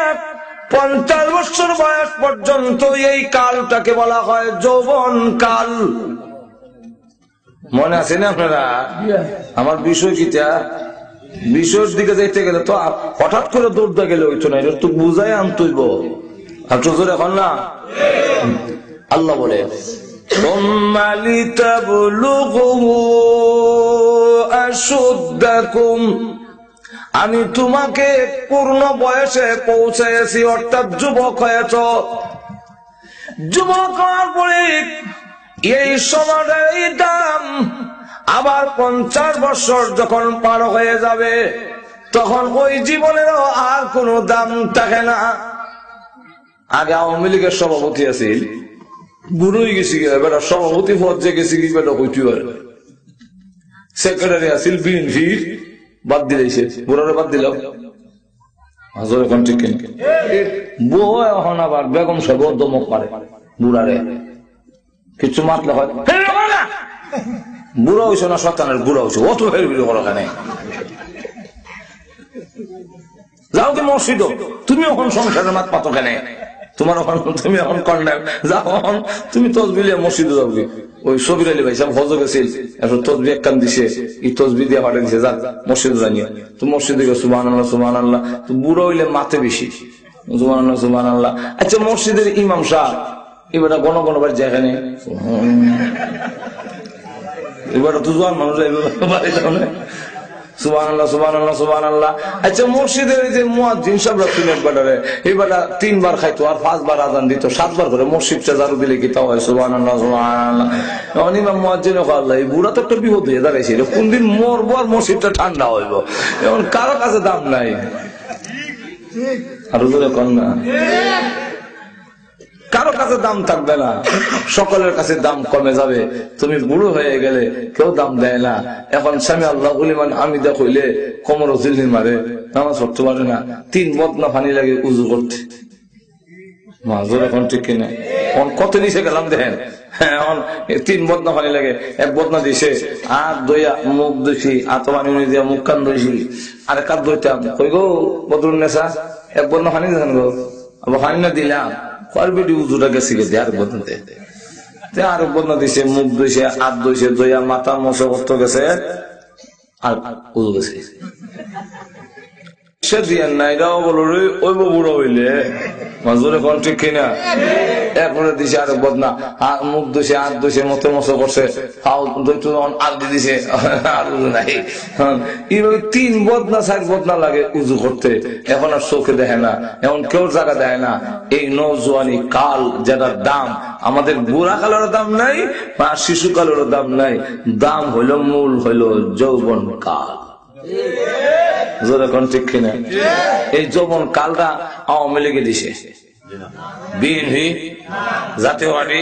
50 বছর বয়স পর্যন্ত এই কালটাকে বলা হয় যৌবন কাল। মনে আছে না আপনারা? আমার বিষয় কিটা, বিষয়ের দিকে যাইতে গেলে তো হঠাৎ করে দৌড়তে গেলে হইতো না, এটা তো বুঝাই আনতইব। আর চোর এখন না, আল্লাহ বলে আমি তোমাকে পূর্ণ বয়সে পৌঁছেছি, অর্থাৎ যুবক হয়েছ। যুবক হওয়ার পরে এই সমাজের দাম আবার 50 বছর যখন পার হয়ে যাবে, তখন ওই জীবনেরও আর কোনো দাম থাকে না। আগে আওয়ামী লীগের সভাপতি আছিল, বুড়োই গেছি, বেটা সভাপতি পদ যে গেছি কি বেটা কইতে পারে, সেক্রেটারি আসিল বিএনপির, বাদ দিলেছে, বুড়ারে বাদ দিল। এখন ঠিক বউ এখন আবার বেগম সাহেব দমক পারে বুড়ারে, কিছু মাতলে হয় বুড়া হয়েছে না সন্তানের বুড়া হয়েছে, অত হেরবিড়ি করো কেন? যাও কি মসজিদ, তুমি এখন সংসারের মাত পাতো কেন? তোমার ওখানে তুমি এখন কন্যাক যাও, তুমি তসবিলিয়া মসজিদে যাও কি? ওই সবির আলী ভাই সাহেব হজ গেছিল, এখন তসবি এক কান দিছে, এই তসবি দিয়ে পাঠিয়ে দিছে, যাক মসজিদে জানিয়ে তো মসজিদে গেছো সুবহানাল্লাহ সুবহানাল্লাহ। তো বুড়ো হইলে মাতে বেশি সুবহানাল্লাহ সুবহানাল্লাহ। আচ্ছা মসজিদের ইমাম সাহেব এবার গণ গণ বাড়ি যায় এখানে, এবার তো জোয়ান মানুষ বাড়ি যাও না, সুবহানাল্লাহ সুবহানাল্লাহ সুবহানাল্লাহ। আচ্ছা মসজিদের যে মুয়াজ্জিন সাহেব রাখছিলেন বাজারে, এই বেটা 3 বার খাইতো আর 5 বার আজান দিত, 7 বার করে মসজিদটা জারু দিলে কি তাও হয় সুবহানাল্লাহ সুবহানাল্লাহ। এখন ইমাম মুয়াজ্জিন আল্লাহ, এই বুড়া তো একটা বিপদ হয়ে দাঁড়াইছিল, কোন দিন মরবো আর মসজিদটা ঠান্ডা হইব, এখন কারো কাছে দাম নাই। আর ওদের কন না কারো কাছে দাম থাকবে না, সকলের কাছে দাম কমে যাবে। তুমি বুড়ো হয়ে গেলে কেউ দাম দেয় না। এখন স্বামী আল্লাহ লিমান হামিদা কইলে কোমর জিল্লি মারে, নামাজ পড়তে পারে না, 3 বদনা পানি লাগে উজু করতে। মাজুর এখন ঠিক কিনা কত নিচে গেলাম দেখেন, এখন 3 বদনা পানি লাগে, 1 বদনা দিছে আর দইয়া মুখ ধুইছি, আত পানি দিয়া মুখ কান ধুইছি, আর কাত ধুইতাম, কই গো বদরুন নেশা 1 বদনা পানি দেন গো, আবার পানি না দিলাম বেটি উজুটা গেছে গেছে আরেক বদনা দিছে, মুখ ধুইছে, হাত ধুইছে, দইয়া মাথা মশা করতে গেছে আর উজু গেছে। সে দিয়ে নাই এটাও বলো রে ওই বুড়ো হইলে মাজুরে কোন ঠিক কিনা, এরপরে দিছে আরেক বদনা, মুখ ধুইছে, হাত ধুইছে, মতো মশা করছে, আর দিছে আর উজু নাই। এইভাবে 3 বদনা 4 বদনা লাগে উজু করতে, এখন আর চোখে দেখে না, এখন কেউ জায়গা দেয় না। এই নৌজওয়ানি কাল যেটার দাম, আমাদের বুড়া কালের দাম নাই বা শিশুকালের দাম নাই, দাম হইল মূল হইল যৌবন কাল। ঠিক কিনা? এই যৌবন কালটা আওয়ামী লীগে দিছে, বিএনপি, জাতীয় পার্টি,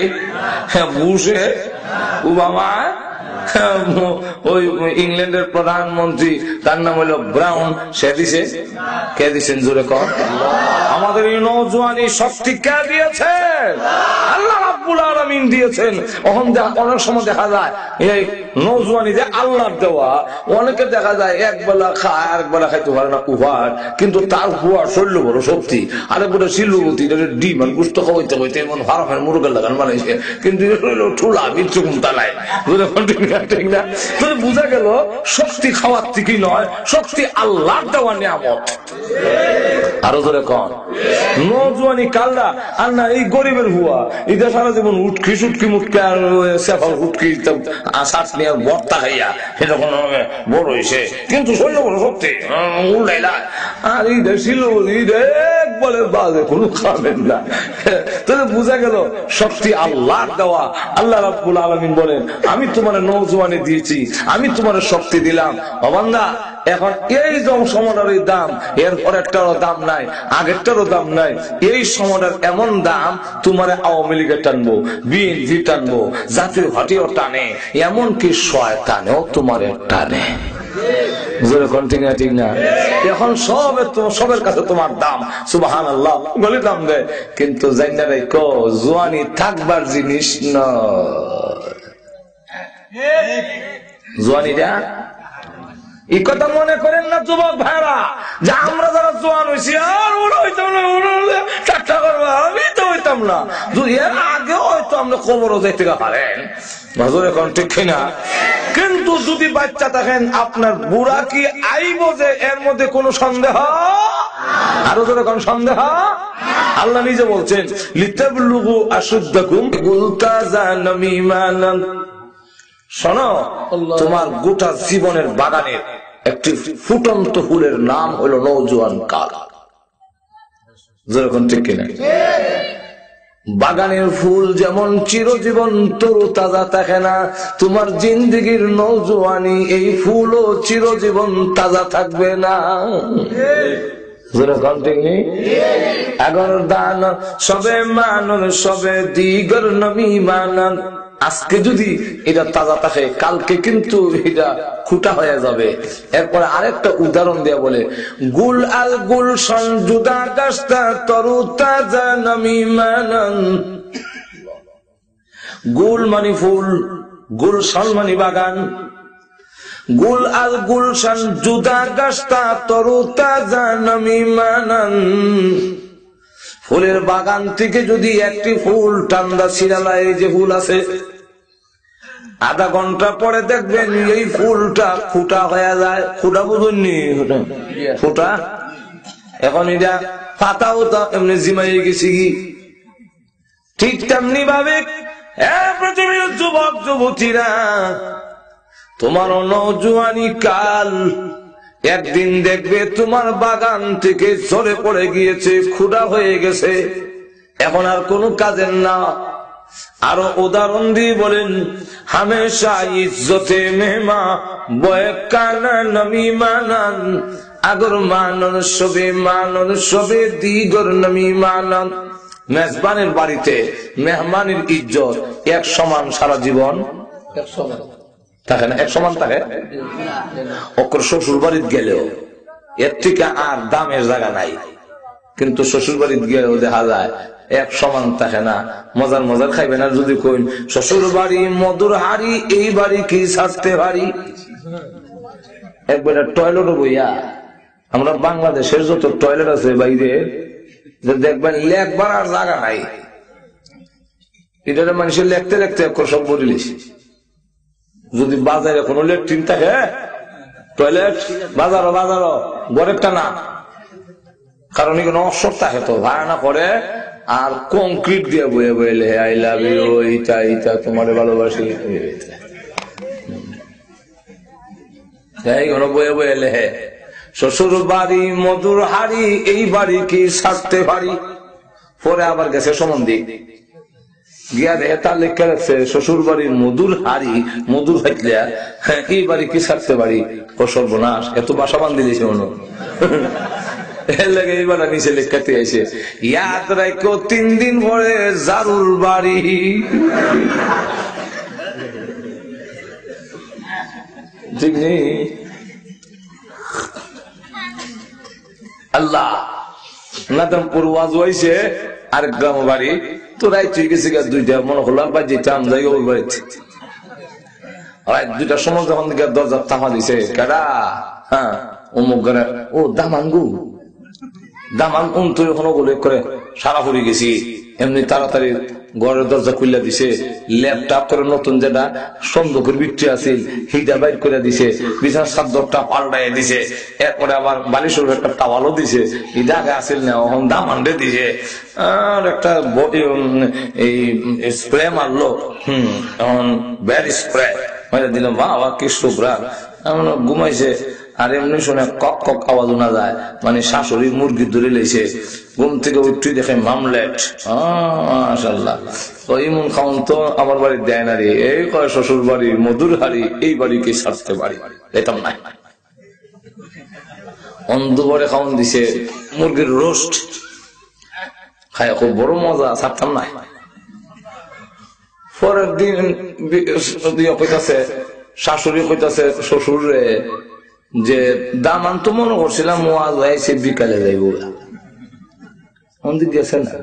বুশে, ওবামা, ওই ইংল্যান্ডের প্রধানমন্ত্রী তার নাম হইল ব্রাউন, সে দিছে। কে দিচ্ছেন জোরে কর? আমাদের এই নওজোয়ানি শক্তি কে দিয়েছে? আল্লাহ রাব্বুল আলামিন দিয়েছেন। অনেক সময় দেখা যায় এই নওজোয়ানি যে আল্লাহর দেওয়া, অনেকে দেখা যায় একবেলা খায় আরেকবেলা খাইতে পারে না উহার, কিন্তু তার হুয়ার শৈল্য বড় শক্তি, আরেকবেলা শিল্লবতী ডিম আর গুস্ত খাওয়াইতে হইতে এমন হারামের মুরগের লাগান বানাইছে, কিন্তু ঠুলা বিচ্ছুকুম তালায়। ঠিক না? বুঝা গেল শক্তি খাওয়ার থেকে নয়, শক্তি আল্লাহর দেওয়া নিয়ামত। আরো ধরে কন নওজোয়ানি কালরা আর না এই গরিবের হুয়া, এটা সারা জীবন উটকি সুটকি মুটকি আর সেফল উটকি শ্বাস নিয়ে বর্তা খাইয়া সেরকম বড় হয়েছে, কিন্তু শৈল বড় শক্তি উল্লাইলা। আর এই ছিল বলে বাজে কোনো খাবেন না। তাহলে বুঝা গেল শক্তি আল্লাহর দেওয়া। আল্লাহ রাব্বুল আলামিন বলেন আমি তোমার নওজোয়ানি দিয়েছি, আমি তোমার শক্তি দিলাম। বান্দা এখন এই সময়টার দাম এর পরেরটারও দাম নাই, আগেরটারও দাম নাই। এই সময়টার এমন দাম তোমার আওয়ামী লীগের টানবো, বিএনপি টানবো, জাতীয় পার্টিও টানে, এমনকি শয়তানেও তোমার টানে। ঠিক না? এখন সবের কাছে তোমার দাম, সুবহানাল্লাহ বলে দাম দেয়, কিন্তু জাইনা রাখো জওয়ানি থাকবার জিনিস নয়। জওয়ানিটা এই কথা মনে করেন না যুবক ভাইরা, যে আমরা যারা জোয়ান হয়েছি আর ওরা হইতাম না, চারটা করবো, আমি তো হইতাম না, এর আগে হয়তো আমরা কবরও যাইতে পারেন। এখন ঠিক কিনা? কিন্তু যদি বাচ্চা থাকেন আপনার বুড়া কি আইব যে এর মধ্যে কোন সন্দেহ? আরো ধরে কোন সন্দেহ? আল্লাহ নিজে বলছেন লিতাবলুগু আশুদ্দাকুম গুলতাজানামিমানান। শোনো, তোমার গোটা জীবনের বাগানের একটি ফুটন্ত ফুলের নাম হলো নওজোয়ান কাল। যেরকম ঠিক কিনা? বাগানের ফুল যেমন চিরজীবন তরু তাজা থাকে না, তোমার জিন্দেগির নওজোয়ানি এই ফুলও চিরজীবন তাজা থাকবে না। যেরকম ঠিক নেই? এগর দান সবে মানন সবে দিগর নবী মানন, আজকে যদি এটা তাজা থাকে কালকে কিন্তু এটা খুঁটা হয়ে যাবে। এরপরে আরেকটা উদাহরণ দেয়া বলে, গুল আল গুলশন জুদা গাছটা তরু তাজা নামিমানান। গুল মানে ফুল, গুলশন মানে বাগান। গুল আল গুলশন জুদা গাছটা তরু তাজা নামিমানান। ফুলের বাগান থেকে যদি একটি ফুল ঠান্ডা শিরালায় যে ফুল আছে, আধা ঘন্টা পরে দেখবেন এই ফুলটা ফুটা হয়ে যায়। ফুটা বুঝুননি? ফুটা এখন এটা পাতাও তো এমনি জিমাই গেছি কি। ঠিক তেমনি ভাবে পৃথিবীর যুবক যুবতীরা, তোমার নওজোয়ানি কাল একদিন দেখবে তোমার বাগান থেকে ঝরে পড়ে গিয়েছে, খুদা হয়ে গেছে, এখন আর কোনো কাজের না। আরো উদাহরণ দিয়ে বলেন, হামেশা ইজ্জতে মেহমা বয়ে কানা নমি মানান, আগর মানন সবে দিগর নমি মানান। মেজবানের বাড়িতে মেহমানের ইজ্জত এক সমান সারা জীবন থাকে না, এক সমান থাকে। অকর শ্বশুর বাড়িতে গেলেও এর থেকে আর দামের জায়গা নাই, কিন্তু শ্বশুর বাড়িতে গেলেও দেখা যায় এক সমান থাকে না। মজার মজার খাইবে না যদি কইন শ্বশুর বাড়ি মধুর হাড়ি, এই বাড়ি কি ছাড়তে পারি। একবার টয়লেটও বইয়া, আমরা বাংলাদেশের যত টয়লেট আছে বাইরে দেখবেন লেখবার আর জায়গা নাই। এটা মানুষের লেখতে লেখতে সব বলিস। যদি বাজারে কোনো লেট্রিন থাকে, টয়লেট বাজারও গড়েরটা না, কারণ এখানে অসর থাকে তো ভাড়া না করে, আর কংক্রিট দিয়ে বয়ে বইলে আই লাভ ইউ, এইটা এইটা তোমার ভালোবাসি, বয়ে বয়ে লেহে শ্বশুর বাড়ি মধুর হাড়ি, এই বাড়ি কি ছাড়তে পারি। পরে আবার গেছে সম্বন্ধে গিয়া দেখে তার লেখা রাখছে শ্বশুর বাড়ির মধুর হাড়ি, মধুর হাইতলিয়া, এই বাড়ি কি ছাড়তে পারি। ও সর্বনাশ, এত বাসা বান্ধি দিয়েছে মনে এর লাগে এইবার নিচে লেখাতে এসে ইয়াদ রাখো 3 দিন পরে জারুর বাড়ি। ঠিক নেই? আল্লাহ নাদমপুর ওয়াজ হয়েছে আরেক গ্রাম বাড়ি, তো রাইত গেছে দুইটা, মনে করলাম বা যেতাম যাই ওই বাড়িতে। রাত 2টার সময় যখন দরজা থামা দিছে, কারা হ্যাঁ অমুক ঘরে, ও দামাঙ্গু দামান তুই এখনো বলে করে সারা ফুরি গেছি। এমনি তাড়াতাড়ি ঘরের দরজা খুলে দিছে, ল্যাপটপ করে নতুন যেটা সন্দুকের বিক্রি আছে হিটা বাইর করে দিছে, বিছানার চাদরটা পাল্টাই দিছে, এরপরে আবার বালিশের একটা টাওয়ালও দিছে, এটা আগে আসিল না, এখন দামান্ডে দিছে, আর একটা এই স্প্রে মারলো, এখন ব্যাড স্প্রে মারা দিলাম, বাবা কি শুভ্রা ঘুমাইছে। আর এমনি শুনে কক কক আওয়াজ শোনা যায়, মানে শাশুড়ি মুরগি ধরে লেছে, ঘুম থেকে উঠতে দেখে মামলেট। মাশাআল্লাহ, তো ইমন খাওন তো আমার বাড়ি দেয় না রে, এই কয় শ্বশুর বাড়ি মধুর হাড়ি, এই বাড়ি কি ছাড়তে পারি, এতাম নাই। অন্ধবরে খাওন দিছে মুরগির রোস্ট, খায় খুব বড় মজা, ছাড়তাম নাই। পরের দিন কইতাছে শাশুড়ি, কইতাছে শ্বশুর রে যে দামান তো মনে করছিলাম ওয়াজ হয়েছে বিকালে যাইব, গেছে না,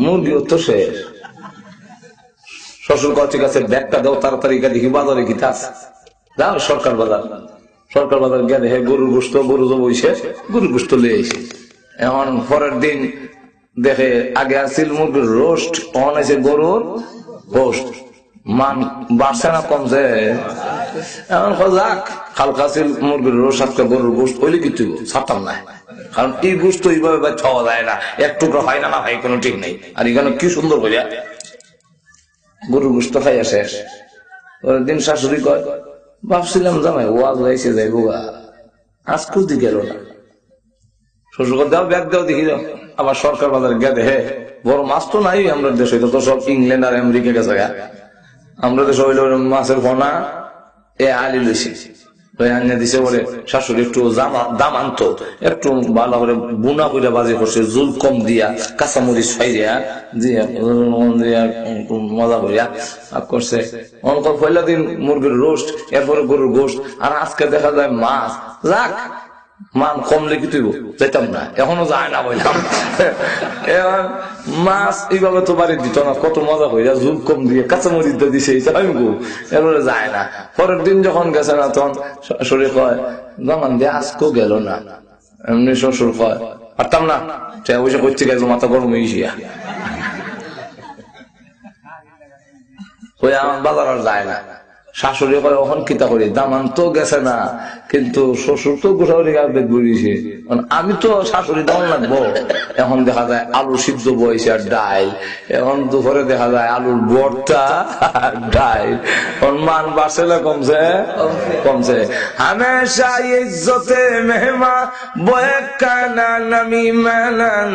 মুরগিও তো শেষ। শ্বশুর কয় ঠিক আছে ব্যাগটা দাও তাড়াতাড়ি, দেখি বাজারে কি আছে, যাও সরকার বাজার গিয়ে দেখে গরুর গোস্ত, গরু তো বইছে, গরুর গোস্ত লিয়ে এসে। এখন পরের দিন দেখে আগে আসছিল মুরগির রোস্ট, অন আছে গরুর গোস্ট, মান বাড়ছে না কমছে। এখন যাক হালকা ছিল মুরগির রোস্ট, আজকে গরুর গোস্ট হইলে কিছু ছাড়তাম না, কারণ এই গোস্ত এইভাবে খাওয়া যায় না, এক টুকরো হয় না, ভাই কোনো ঠিক নেই। আর এখানে কি সুন্দর করিয়া গরুর গোস্ত খাইয়া শেষ। দিন শাশুড়ি কয় ভাবছিলাম জামাই ওয়াজ হয়েছে যাইব, আজ কুদি গেল না। শ্বশুর দাও ব্যাগ দাও দেখি যাও, আবার সরকার বাজার গে দেখে বড় মাছ তো নাই আমরা দেশে, তো সব ইংল্যান্ড আর আমেরিকা গেছে, আমরা দেশে হইল মাছের ফোনা এ আলি লইছে, দিছে বলে শাশুড়ি একটু দাম আনতো, একটু ভালো করে বুনা করে বাজি করছে, জুল কম দিয়া কাঁচামরিচ ফাইয়া দিয়া মজা করিয়া করছে। পয়লা দিন মুরগির রোস্ট, এরপরে গরুর গোস্ট, আর আজকে দেখা যায় মাছ। যাক মান কমলে কি তুইব যাইতাম না, এখনো যায় না বললাম। এবার মাছ এইভাবে তো বাড়ি দিত না, কত মজা করিয়া জুল কম দিয়ে কাঁচামরিচ দিছে, এরপরে যায় না। পরের দিন যখন গেছে না, তখন শ্বশুরে কয় দামান দিয়ে আজকেও গেল না। এমনি শ্বশুর কয় পারতাম না, পয়সা করতে গেল, মাথা গরম হয়ে গিয়া আমার বাজার আর যায় না। শাশুড়ি করে ওখান কিতা করি, দামান তো গেছে না, কিন্তু শ্বশুর তো গোসাউরি বেদ বলিছে, আমি তো শাশুড়ি দাম লাগবো। এখন দেখা যায় আলু সিদ্ধ বইছে আর ডাইল, এখন দুপুরে দেখা যায় আলুর ভর্তা আর ডাইল। মান বাড়ছে না কমছে? কমছে। হামেশা ইজ্জতে মেহমা বয়ে কানা নামি মানান,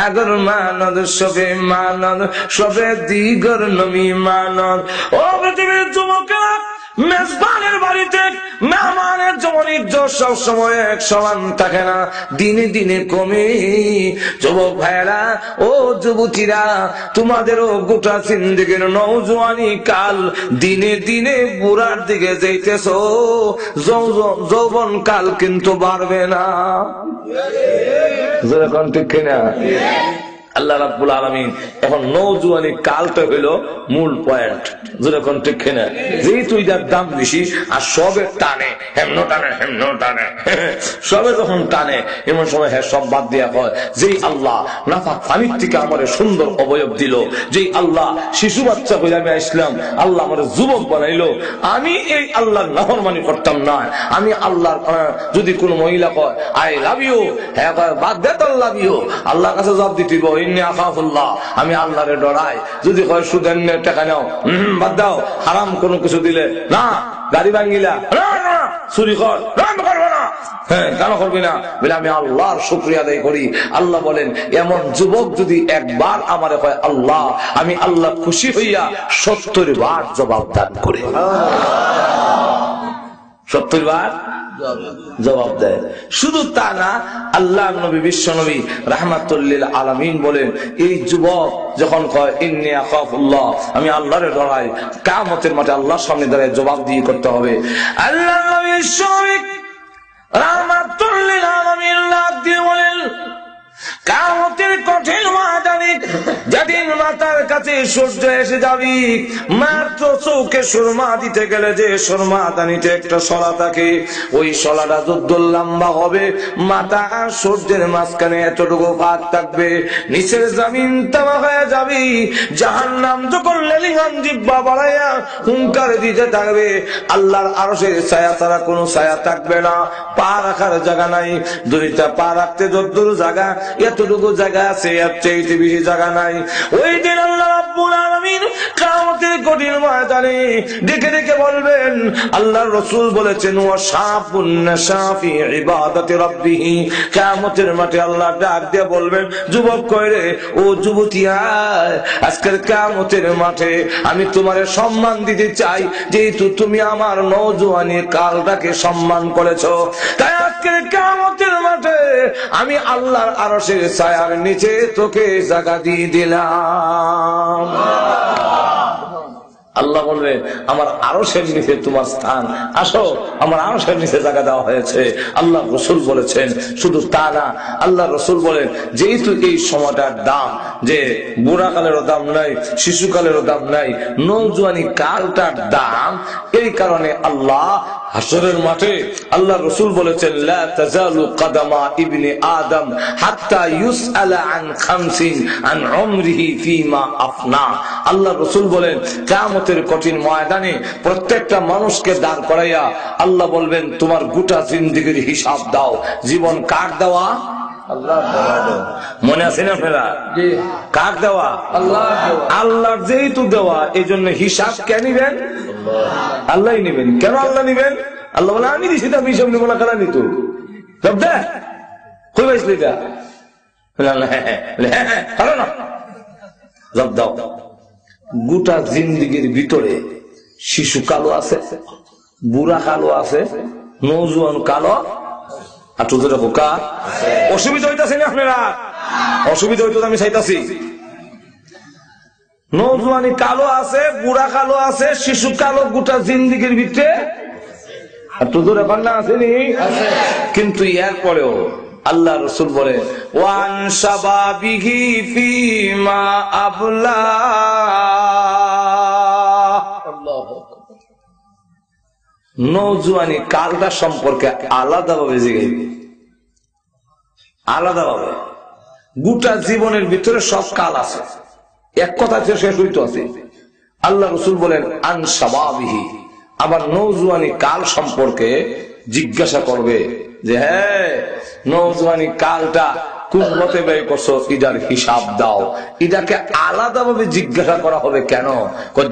আগর মানদ সবে মানদ সবে দিগর নমি মানদ। ও পৃথিবীর যুবকেরা, মেজবানের বাড়িতে মেহমানের যেমন ইজ্জত সব সময় এক সমান থাকে না, দিনে দিনে কমে। যুবক ভাইয়েরা, ও যুবতীরা, তোমাদেরও গোটা জিন্দেগির নওজোয়ানি কাল দিনে দিনে বুড়ার দিকে যাইতেছ, যৌবন কাল কিন্তু বাড়বে না। যেরকম ঠিক কিনা? আল্লাহ রাব্বুল আলামিন এখন নওজোয়ানি কালটা হইল মূল পয়েন্ট, যেরকম ঠিক কিনা? যেহেতু এটার দাম বেশি আর সবের টানে, হেমনো টানে হেমনো টানে, সবে যখন টানে এমন সময় হ্যাঁ সব বাদ দিয়া হয়, যেই আল্লাহ নাফাক পানির থেকে আমার সুন্দর অবয়ব দিল, যেই আল্লাহ শিশু বাচ্চা হইলে আমি আসলাম, আল্লাহ আমার যুবক বানাইলো, আমি এই আল্লাহর নাফরমানি করতাম না। আমি আল্লাহর যদি কোন মহিলা কয় আই লাভ ইউ, হ্যাঁ বাদ দে তো লাভ ইউ, আল্লাহর কাছে জবাব দিতে আমি আল্লাহরে ডরাই। যদি কয় সুদের টাকা নাও, বাদ দাও, হারাম কোনো কিছু দিলে না, গাড়ি ভাঙ্গিলা চুরি কর, করবো না, হ্যাঁ কেন করবি না বলে আমি আল্লাহর শুকরিয়া আদায় করি। আল্লাহ বলেন এমন যুবক যদি একবার আমারে কয় আল্লাহ, আমি আল্লাহ খুশি হইয়া 70 বার জবাব দান করি, 70 বার জবাব দেয়। শুধু তা না, আল্লাহ নবী বিশ্ব নবী রাহমাতুল লিল আলামিন বলেন এই যুবক যখন কয় ইন্নী আখাফুল্লাহ, আমি আল্লাহরে ডরাই, কিয়ামতের মাঠে আল্লাহর সামনে দাঁড়িয়ে জবাব দিয়ে করতে হবে। আল্লাহ নবী বিশ্ব নবী রাহমাতুল লিল আলামিন লাভ দিয়ে বলেন কিয়ামতের কঠিন ময়দানে যেদিন মাথার কাছে সূর্য এসে যাবি, মাত্র চোখে সুরমা দিতে গেলে যে সুরমা দানিতে একটা শলা থাকে, ওই শলাটা যত লম্বা হবে, মাথা আর সূর্যের মাঝখানে এতটুকু ফাঁক থাকবে, নিচের জমিন তামা হয়ে যাবি। জাহান্নাম যখন লেলিহান জিহ্বা বাড়াইয়া হুঙ্কার দিতে থাকবে, আল্লাহর আরশের ছায়া ছাড়া কোনো ছায়া থাকবে না, পা রাখার জায়গা নাই, দুইটা পা রাখতে যতদূর জায়গা, এতটুকু জায়গা আছে, এর চেয়ে বেশি জায়গা নাই। ওই দিন আল্লাহ রাব্বুল আলামিন কিয়ামতের কঠিন ময়দানে ডেকে ডেকে বলবেন, আল্লাহর রাসূল বলেছেন ওয়া শাফুন নাশাফি ইবাদাতি রাব্বিহি, কিয়ামতের মাঠে আল্লাহ ডাক দিয়ে বলবেন যুবক কই রে, ও যুবতী আয়, আজকের কিয়ামতের মাঠে আমি তোমারে সম্মান দিতে চাই, যেহেতু তুমি আমার নওজোয়ানি কালটাকে সম্মান করেছো, তাই আজকের কিয়ামতের মাঠে আমি আল্লাহর আরশের ছায়ার নিচে তোকে জায়গা দিয়ে দিলাম। আল্লাহ বলবে আমার আরশের নিচে তোমার স্থান, আসো আমার আরশের নিচে জায়গা দেওয়া হয়েছে। আল্লাহ রসুল বলেছেন, শুধু তা না, আল্লাহ রসুল বলেন যেহেতু এই সময়টার দাম, যে বুড়াকালেরও দাম নাই, শিশুকালেরও দাম নাই, নওজোয়ানি কালটার দাম, এই কারণে আল্লাহ হাসরের মাঠে আল্লাহ রসুল বলেছেন লা তাজালু কদমা ইবনে আদম হাত্তা ইউসআলা আন খামসিন আন উমরিহি ফিমা আফনা। আল্লাহ রসুল বলেন কিয়ামতের কঠিন ময়দানে প্রত্যেকটা মানুষকে দাঁড় করাইয়া আল্লাহ বলবেন তোমার গোটা জিন্দেগীর হিসাব দাও। জীবন কার দেওয়া? মনে আছে না ফেরা? কার দেওয়া? আল্লাহর যেহেতু দেওয়া, এই জন্য হিসাব কে নিবেন? আল্লাহ নিবেন। কেন আল্লাহ নিবেন? আল্লাহ বলে আমি দিছি, আমি হিসাব নিব না, খেলা নিত সব দে কই পাইছিল এটা, জব দাও। গোটা জিন্দিগির ভিতরে শিশুকালও আছে, বুড়া কালো আছে, নৌজুয়ান কালো, আর তোদের হোকা অসুবিধা হইতেছে না আপনারা? অসুবিধা হইতো আমি চাইতাছি। নৌজুয়ানি কালো আছে, বুড়া কালো আছে, শিশু কালো, গোটা জিন্দিগির ভিতরে আর তোদের এখন না আসেনি। কিন্তু এর পরেও আল্লাহ রসুল বলে ওয়ান শাবাবিহি ফিমা আবলা, নৌজুয়ানি কালটা সম্পর্কে আলাদাভাবে জিজ্ঞাসা, আলাদাভাবে। গোটা জীবনের ভিতরে সব কাল আছে, এক কথা শেষ হইতে আছে। আল্লাহ রসুল বলেন আন শাবাবিহি, আবার নৌজুয়ানি কাল সম্পর্কে জিজ্ঞাসা করবে যে হ্যাঁ নৌজুয়ানি কালটা কোন মতে ব্যয় করছো, এটার হিসাব দাও। এটাকে আলাদাভাবে জিজ্ঞাসা করা হবে কেন?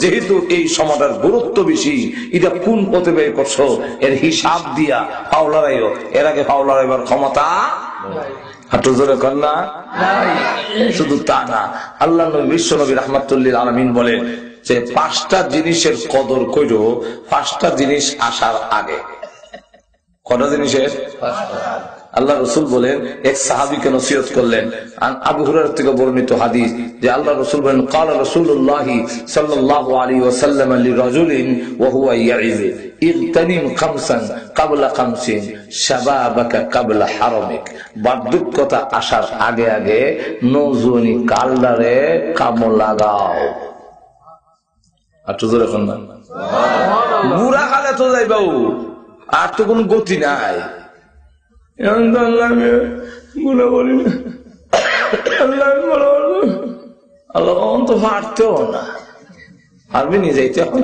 যেহেতু এই সময়টার গুরুত্ব বেশি, এটা কোন পথে ব্যয় করছো এর হিসাব দিয়া পাওলারাইও। এর আগে পাওলারাইবার ক্ষমতা হাঁটু জোরে কন্যা। শুধু তা না, আল্লাহ নবী বিশ্ব নবী রাহমাতুল্লিল আলামিন বলে যে 5টা জিনিসের কদর কইরো 5টা জিনিস আসার আগে। কটা জিনিসের? আল্লাহ রসুল বলেন, এক সাহাবীকে নসিহত করলেন। আবু হুরায়রা থেকে বর্ণিত হাদিস যে আল্লাহ রসুল বলেন ক্বালা রাসূলুল্লাহ সাল্লাল্লাহু আলাইহি ওয়াসাল্লাম লিরাজুলিন ওয়া হুয়া ইয়াইযু ইগতানিম খামসান ক্বাবলা খামসিন শাবাবাকা ক্বাবলা হারামিক। বার্ধক্যতা আসার আগে আগে নওজোয়ানি কালদারে কাম লাগাও। আর তো জোরে এখন না, বুড়া কালে তো যাইবাও, আর তো কোনো গতি নাই। আল্লাহ তো পারতেও না, পারবি নি যাইতে এখন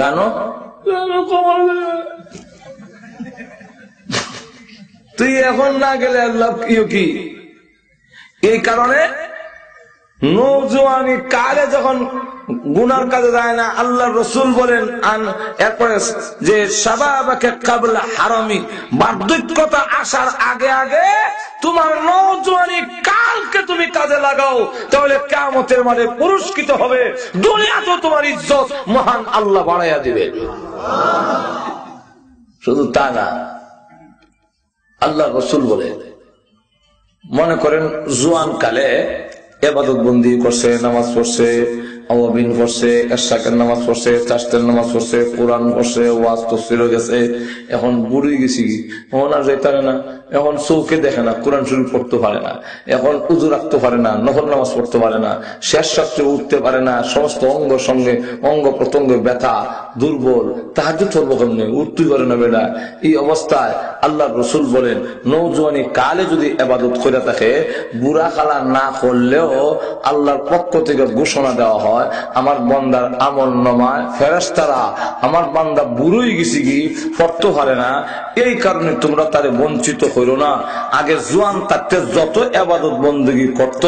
গানো। তুই এখন না গেলে আল্লাহ কি? এই কারণে নওজোয়ানি কালে যখন গুনার কাজে যায় না, আল্লাহ রসুল বলেন এরপরে যে শাবাবাকে ক্বাবলা হারামি, বার্ধক্যতা আসার আগে আগে তোমার নওজোয়ানি কালকে তুমি কাজে লাগাও, তাহলে কিয়ামতের মাঠে পুরস্কৃত হবে। দুনিয়াতেও তোমার ইজ্জত মহান আল্লাহ বাড়াইয়া দিবে। শুধু তা না, আল্লাহ রসুল বলে মনে করেন জোয়ান কালে ইবাদত বন্দি করছে, নামাজ পড়ছে, আওয়াবিন করছে, এশাকের নামাজ পড়ছে, চাষতের নামাজ পড়ছে, কোরআন পড়ছে, ওয়াজ তফসির গেছে। এখন বুড়ি গেছি, এখন আর যেতে পারে না, এখন চৌকে দেখে না, কোরআন শরীফ পড়তে পারে না, এখন উযু রাখতে পারে না, নফল নামাজ পড়তে পারে না, শেষ রাত্রে উঠতে পারে না, সমস্ত অঙ্গ প্রত্যঙ্গ ব্যথা, দুর্বল, তাহাজ্জুদ পড়বো কেমনে, উঠতে পারে না বেটা। এই অবস্থায় আল্লাহ রসুল বলেন নওজোয়ানি কালে যদি ইবাদত করে থাকে, বুড়া কালা না করলেও আল্লাহর পক্ষ থেকে ঘোষণা দেওয়া হয় আমার বান্দার আমল নামায় ফেরেশতারা আমার বান্দা বুড়োই গেছি কি পড়তে পারে না, এই কারণে তোমরা তারে বঞ্চিত হইল না। আগে জোয়ান থাকতে যত ইবাদত বন্দেগী করত,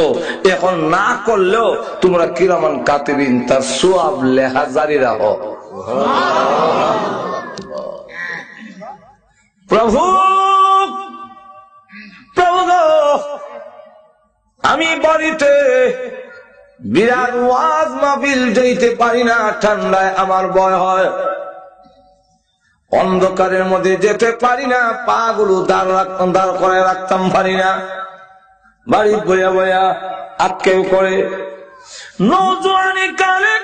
এখন না করলেও তোমরা কিরামান কাতিবিন তার সওয়াব লেখা জারি রাখো। প্রভু প্রভু আমি বাড়িতে বিরাট ওয়াজ মাহফিল যাইতে পারি না, ঠান্ডায় আমার ভয় হয়, অন্ধকারের মধ্যে যেতে পারি না, পা গুলো দাঁড় করে রাখতাম পারি না, বাড়ি বইয়া বইয়া আটকেও করে। নওজোয়ানি কালে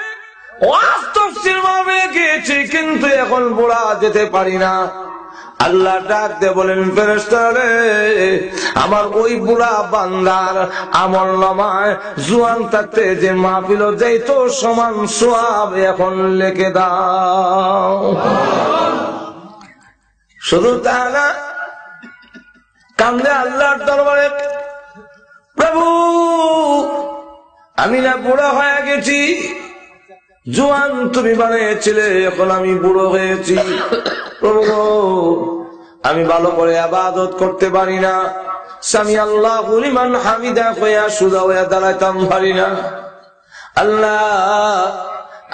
ওয়াজ তাফসীর ভাবে গিয়েছি, কিন্তু এখন বুড়া যেতে পারি না। আল্লাহ ডাক দে বলেন ফেরেশতারে আমার ওই বুড়া বান্দার আমল নামায় জোয়ান থাকতে যে মাহফিল যাইতো সমান সওয়াব এখন লিখে দাও। শুধু তা না, কান্দে আল্লাহর দরবারে, প্রভু আমি না বুড়া হয়ে গেছি, জোয়ান তুমি বানিয়েছিলে, এখন আমি বুড়ো হয়েছি। প্রভু আমি ভালো করে ইবাদত করতে পারি না, সামি আল্লাহু লিমান হামিদা কইয়া সুজা হইয়া দাঁড়াইতাম পারি না। আল্লাহ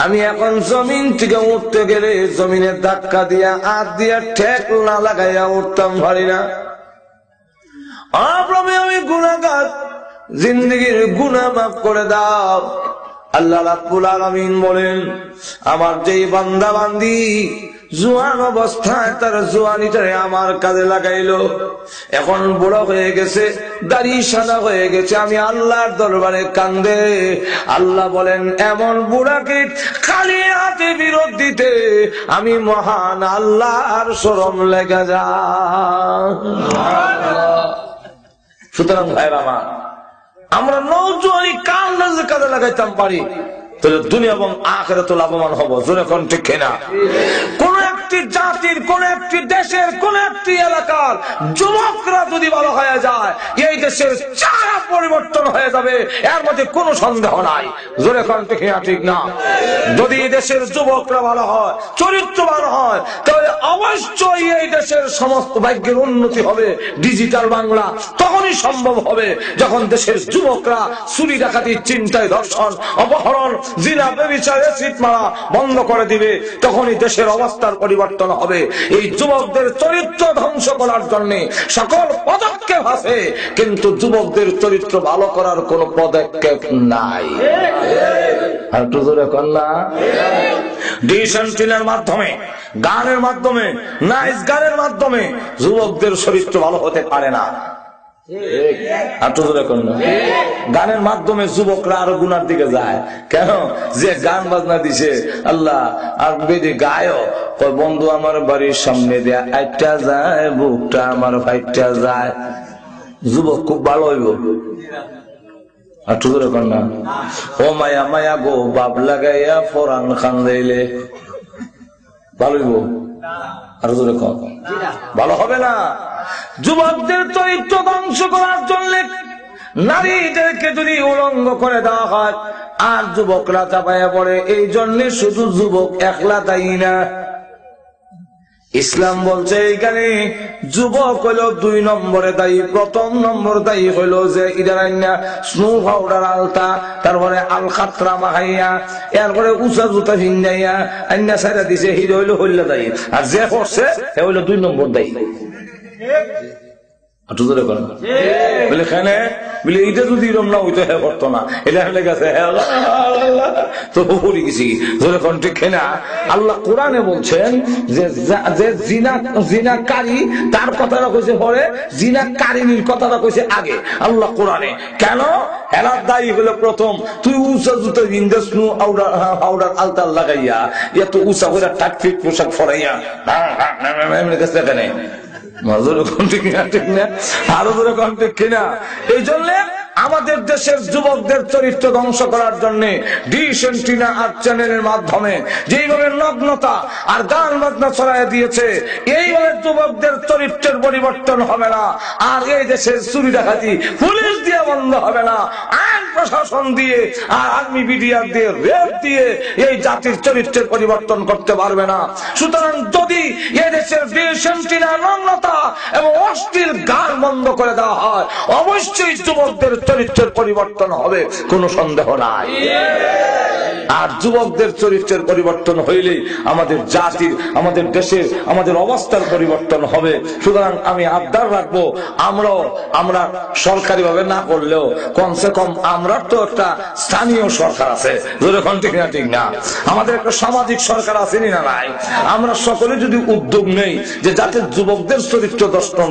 আমি এখন জমিন থেকে উঠতে গেলে জমিনের ধাক্কা দিয়া হাত দিয়া ঠেক না লাগাইয়া উঠতাম পারি না। প্রভু আমি গুনাহগার, জিন্দেগীর গুনাহ মাফ করে দাও। আল্লাহ রাব্বুল আলামিন বলেন, আমার যেই বান্দা বান্দি জোয়ান অবস্থায় তার জোয়ানিটারে আমার কাজে লাগাইলো, এখন বুড়া হয়ে গেছে, দাড়ি সাদা হয়ে গেছে, আমি আল্লাহর দরবারে কান্দে। আল্লাহ বলেন, এমন বুড়াকে খালি হাতে বিরোধ দিতে আমি মহান আল্লাহর শরম লেগে যায়। সুতরাং ভাইরা আমার, আমরা নওজোয়ানি কাজে লাগাইতাম পারি, তাহলে দুনিয়া এবং আখিরাতে লাভবান হব। জোরে কোন ঠিক কিনা? কোন একটি জাতির, কোন একটি দেশের, কোন একটি এলাকার যুবকরা যদি ভালো হয়ে যায়, এই দেশের চেহারা পরিবর্তন হয়ে যাবে, এর মধ্যে কোনো সন্দেহ নাই। জোরে কোন ঠিক কিনা? ঠিক না? যদি এই দেশের যুবকরা ভালো হয়, চরিত্রবান হয়, তাহলে অবশ্যই এই দেশের সমস্ত ভাগ্যের উন্নতি হবে। ডিজিটাল বাংলা তখনই সম্ভব হবে যখন দেশের যুবকরা চুরি ডাকাতি, চিন্তায়, ধর্ষণ, অপহরণ, জিনা, ব্যভিচার, এসিড মারা বন্ধ করে দিবে। তখনই দেশের অবস্থার পরিবর্তন হবে। এই যুবকদের চরিত্র ধ্বংস করার জন্য সকল পদক্ষেপ আছে, কিন্তু যুবকদের চরিত্র ভালো করার কোন পদক্ষেপ নাই। আর একটু জোরে কন্যা, ডিসেন্টিনের মাধ্যমে, গানের মাধ্যমে, নাইস গানের মাধ্যমে যুবকদের চরিত্র ভালো হতে পারে না। গানের মাধ্যমে যুবকরা আরো গুনার দিকে যায়। কেন? যে গান বাজনা দিছে আল্লাহ, আর বেদি গায়, বন্ধু আমার বাড়ির সামনে দেয়া একটা যায়, বুকটা আমার ভাইটা যায়। যুবক খুব ভালো হইব। আর টুকুরে কন্যা, ও মায়া মায়া গো বাপ লাগাইয়া ফরান খান দিলে ভালো হইব? আর জোরে কম ভালো হবে না। যুবকদের চরিত্র ধ্বংস করার জন্য নারীদেরকে যদি উলঙ্গ করে দেওয়া হয় আর যুবকরা চাপাইয়া পড়ে, এই জন্য শুধু যুবক একলা দায়ী না। ইসলাম বলছে এইখানে যুবক হইল 2 নম্বরে দায়ী। প্রথম নম্বর দায়ী হইল যে ইদারাইনা স্নো পাউডার আলতা, তারপরে আল খাতরা মাহাইয়া, এরপরে উঁচা জুতা ভিন্দাইয়া আইনা সাইরা দিছে, হিরো হইল হইলা দায়ী। আর যে করছে সে হইল 2 নম্বর দায়ী। আল্লাহ কোরআনে বলছেন যে জিনাকারী তার কথাটা কইছে পরে, জিনাকারিনীর কথাটা কইছে আগে আল্লাহ কোরআনে। কেন? হেলার দায়ী হলো প্রথম। তুই উঁচা জুতো বিন্দেস পাউডার আলতার লাগাইয়া এত উঁচা করে টাকফিট পোশাক ফরাইয়া এখানে এই জন্য আমাদের দেশের যুবকদের চরিত্র ধ্বংস করার জন্য ডিসেন্টিনা আর চ্যানেলের মাধ্যমে যেইভাবে নগ্নতা আর গান বাজনা ছড়াই দিয়েছে, এইভাবে যুবকদের চরিত্রের পরিবর্তন হবে না। আর এই দেশের চুরি ডাকাতি পুলিশ দিয়ে বন্ধ হবে না, আইন প্রশাসন দিয়ে আর আর্মি বিডিআর দিয়ে, রেপ দিয়ে এই জাতির চরিত্রের পরিবর্তন করতে পারবে না। সুতরাং যদি এই দেশের ডিসেন্টিনা, নগ্নতা এবং অশ্লীল গান বন্ধ করে দেওয়া হয়, অবশ্যই যুবকদের চরিত্রের পরিবর্তন হবে, কোনো সন্দেহ নাই। আর যুবকদের চরিত্রের পরিবর্তন হইলেই আমাদের জাতির, আমাদের দেশের, আমাদের অবস্থার পরিবর্তন হবে। সুতরাং আমি আবদার রাখবো, আমরা সরকারি ভাবে না করলেও কমসে কম আমরা তো একটা স্থানীয় সরকার আছে, যেরকম ঠিক না ঠিক না, আমাদের একটা সামাজিক সরকার আছে না নাই? আমরা সকলে যদি উদ্যোগ নেই যে যাতে যুবকদের চরিত্র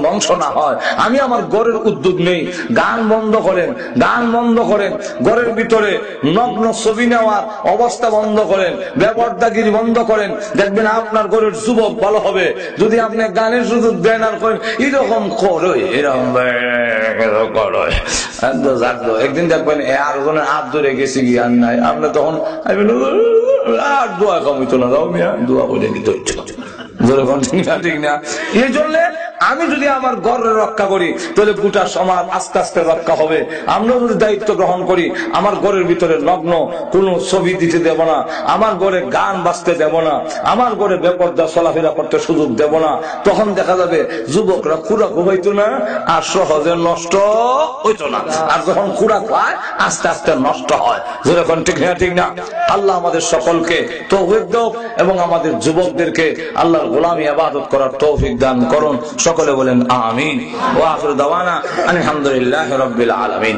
ধ্বংস না হয়, আমি আমার গড়ের উদ্যোগ নেই, গান বন্ধ করেন, গান বন্ধ করেন, ঘরের ভিতরে নগ্ন ছবি নেওয়ার অবস্থা বন্ধ করেন, বেপরদাগিরি বন্ধ করেন, দেখবেন আপনার ঘরের যুবক ভালো হবে। যদি আপনি গানের সুযোগ দেন আর করেন এরকম করো, এরকম করো, একদিন দেখবেন আরো জনের হাত ধরে গেছি কি আর নাই, আপনি তখন আর দোয়া কমিত না, যাও মিয়া দোয়া করে দিতে হচ্ছে। ঠিক না? এই জন্য আমি যদি আমার ঘরের রক্ষা করি তাহলে গোটা সমাজ আস্তে আস্তে রক্ষা হবে। আমরা যদি দায়িত্ব গ্রহণ করি, আমার ঘরের ভিতরে নগ্ন কোনো ছবি দিতে দেব না, আমার ঘরে গান বাজতে দেব না, আমার ঘরে বেপরদা চলাফেরা করতে সুযোগ দেব না, তখন দেখা যাবে যুবকরা খুরাক হইতো না আর সহজে নষ্ট হইতো না। আর যখন খুরাক হয় আস্তে আস্তে নষ্ট হয়। যখন ঠিক না ঠিক না? আল্লাহ আমাদের সকলকে তৌফিক দাও এবং আমাদের যুবকদেরকে আল্লাহর গোলামি ইবাদত করার তৌফিক দান করুন। সকলে বলেন আমিন। ওয়া আখিরু দাওয়ানা আলহামদুলিল্লাহি রাব্বিল আলামিন।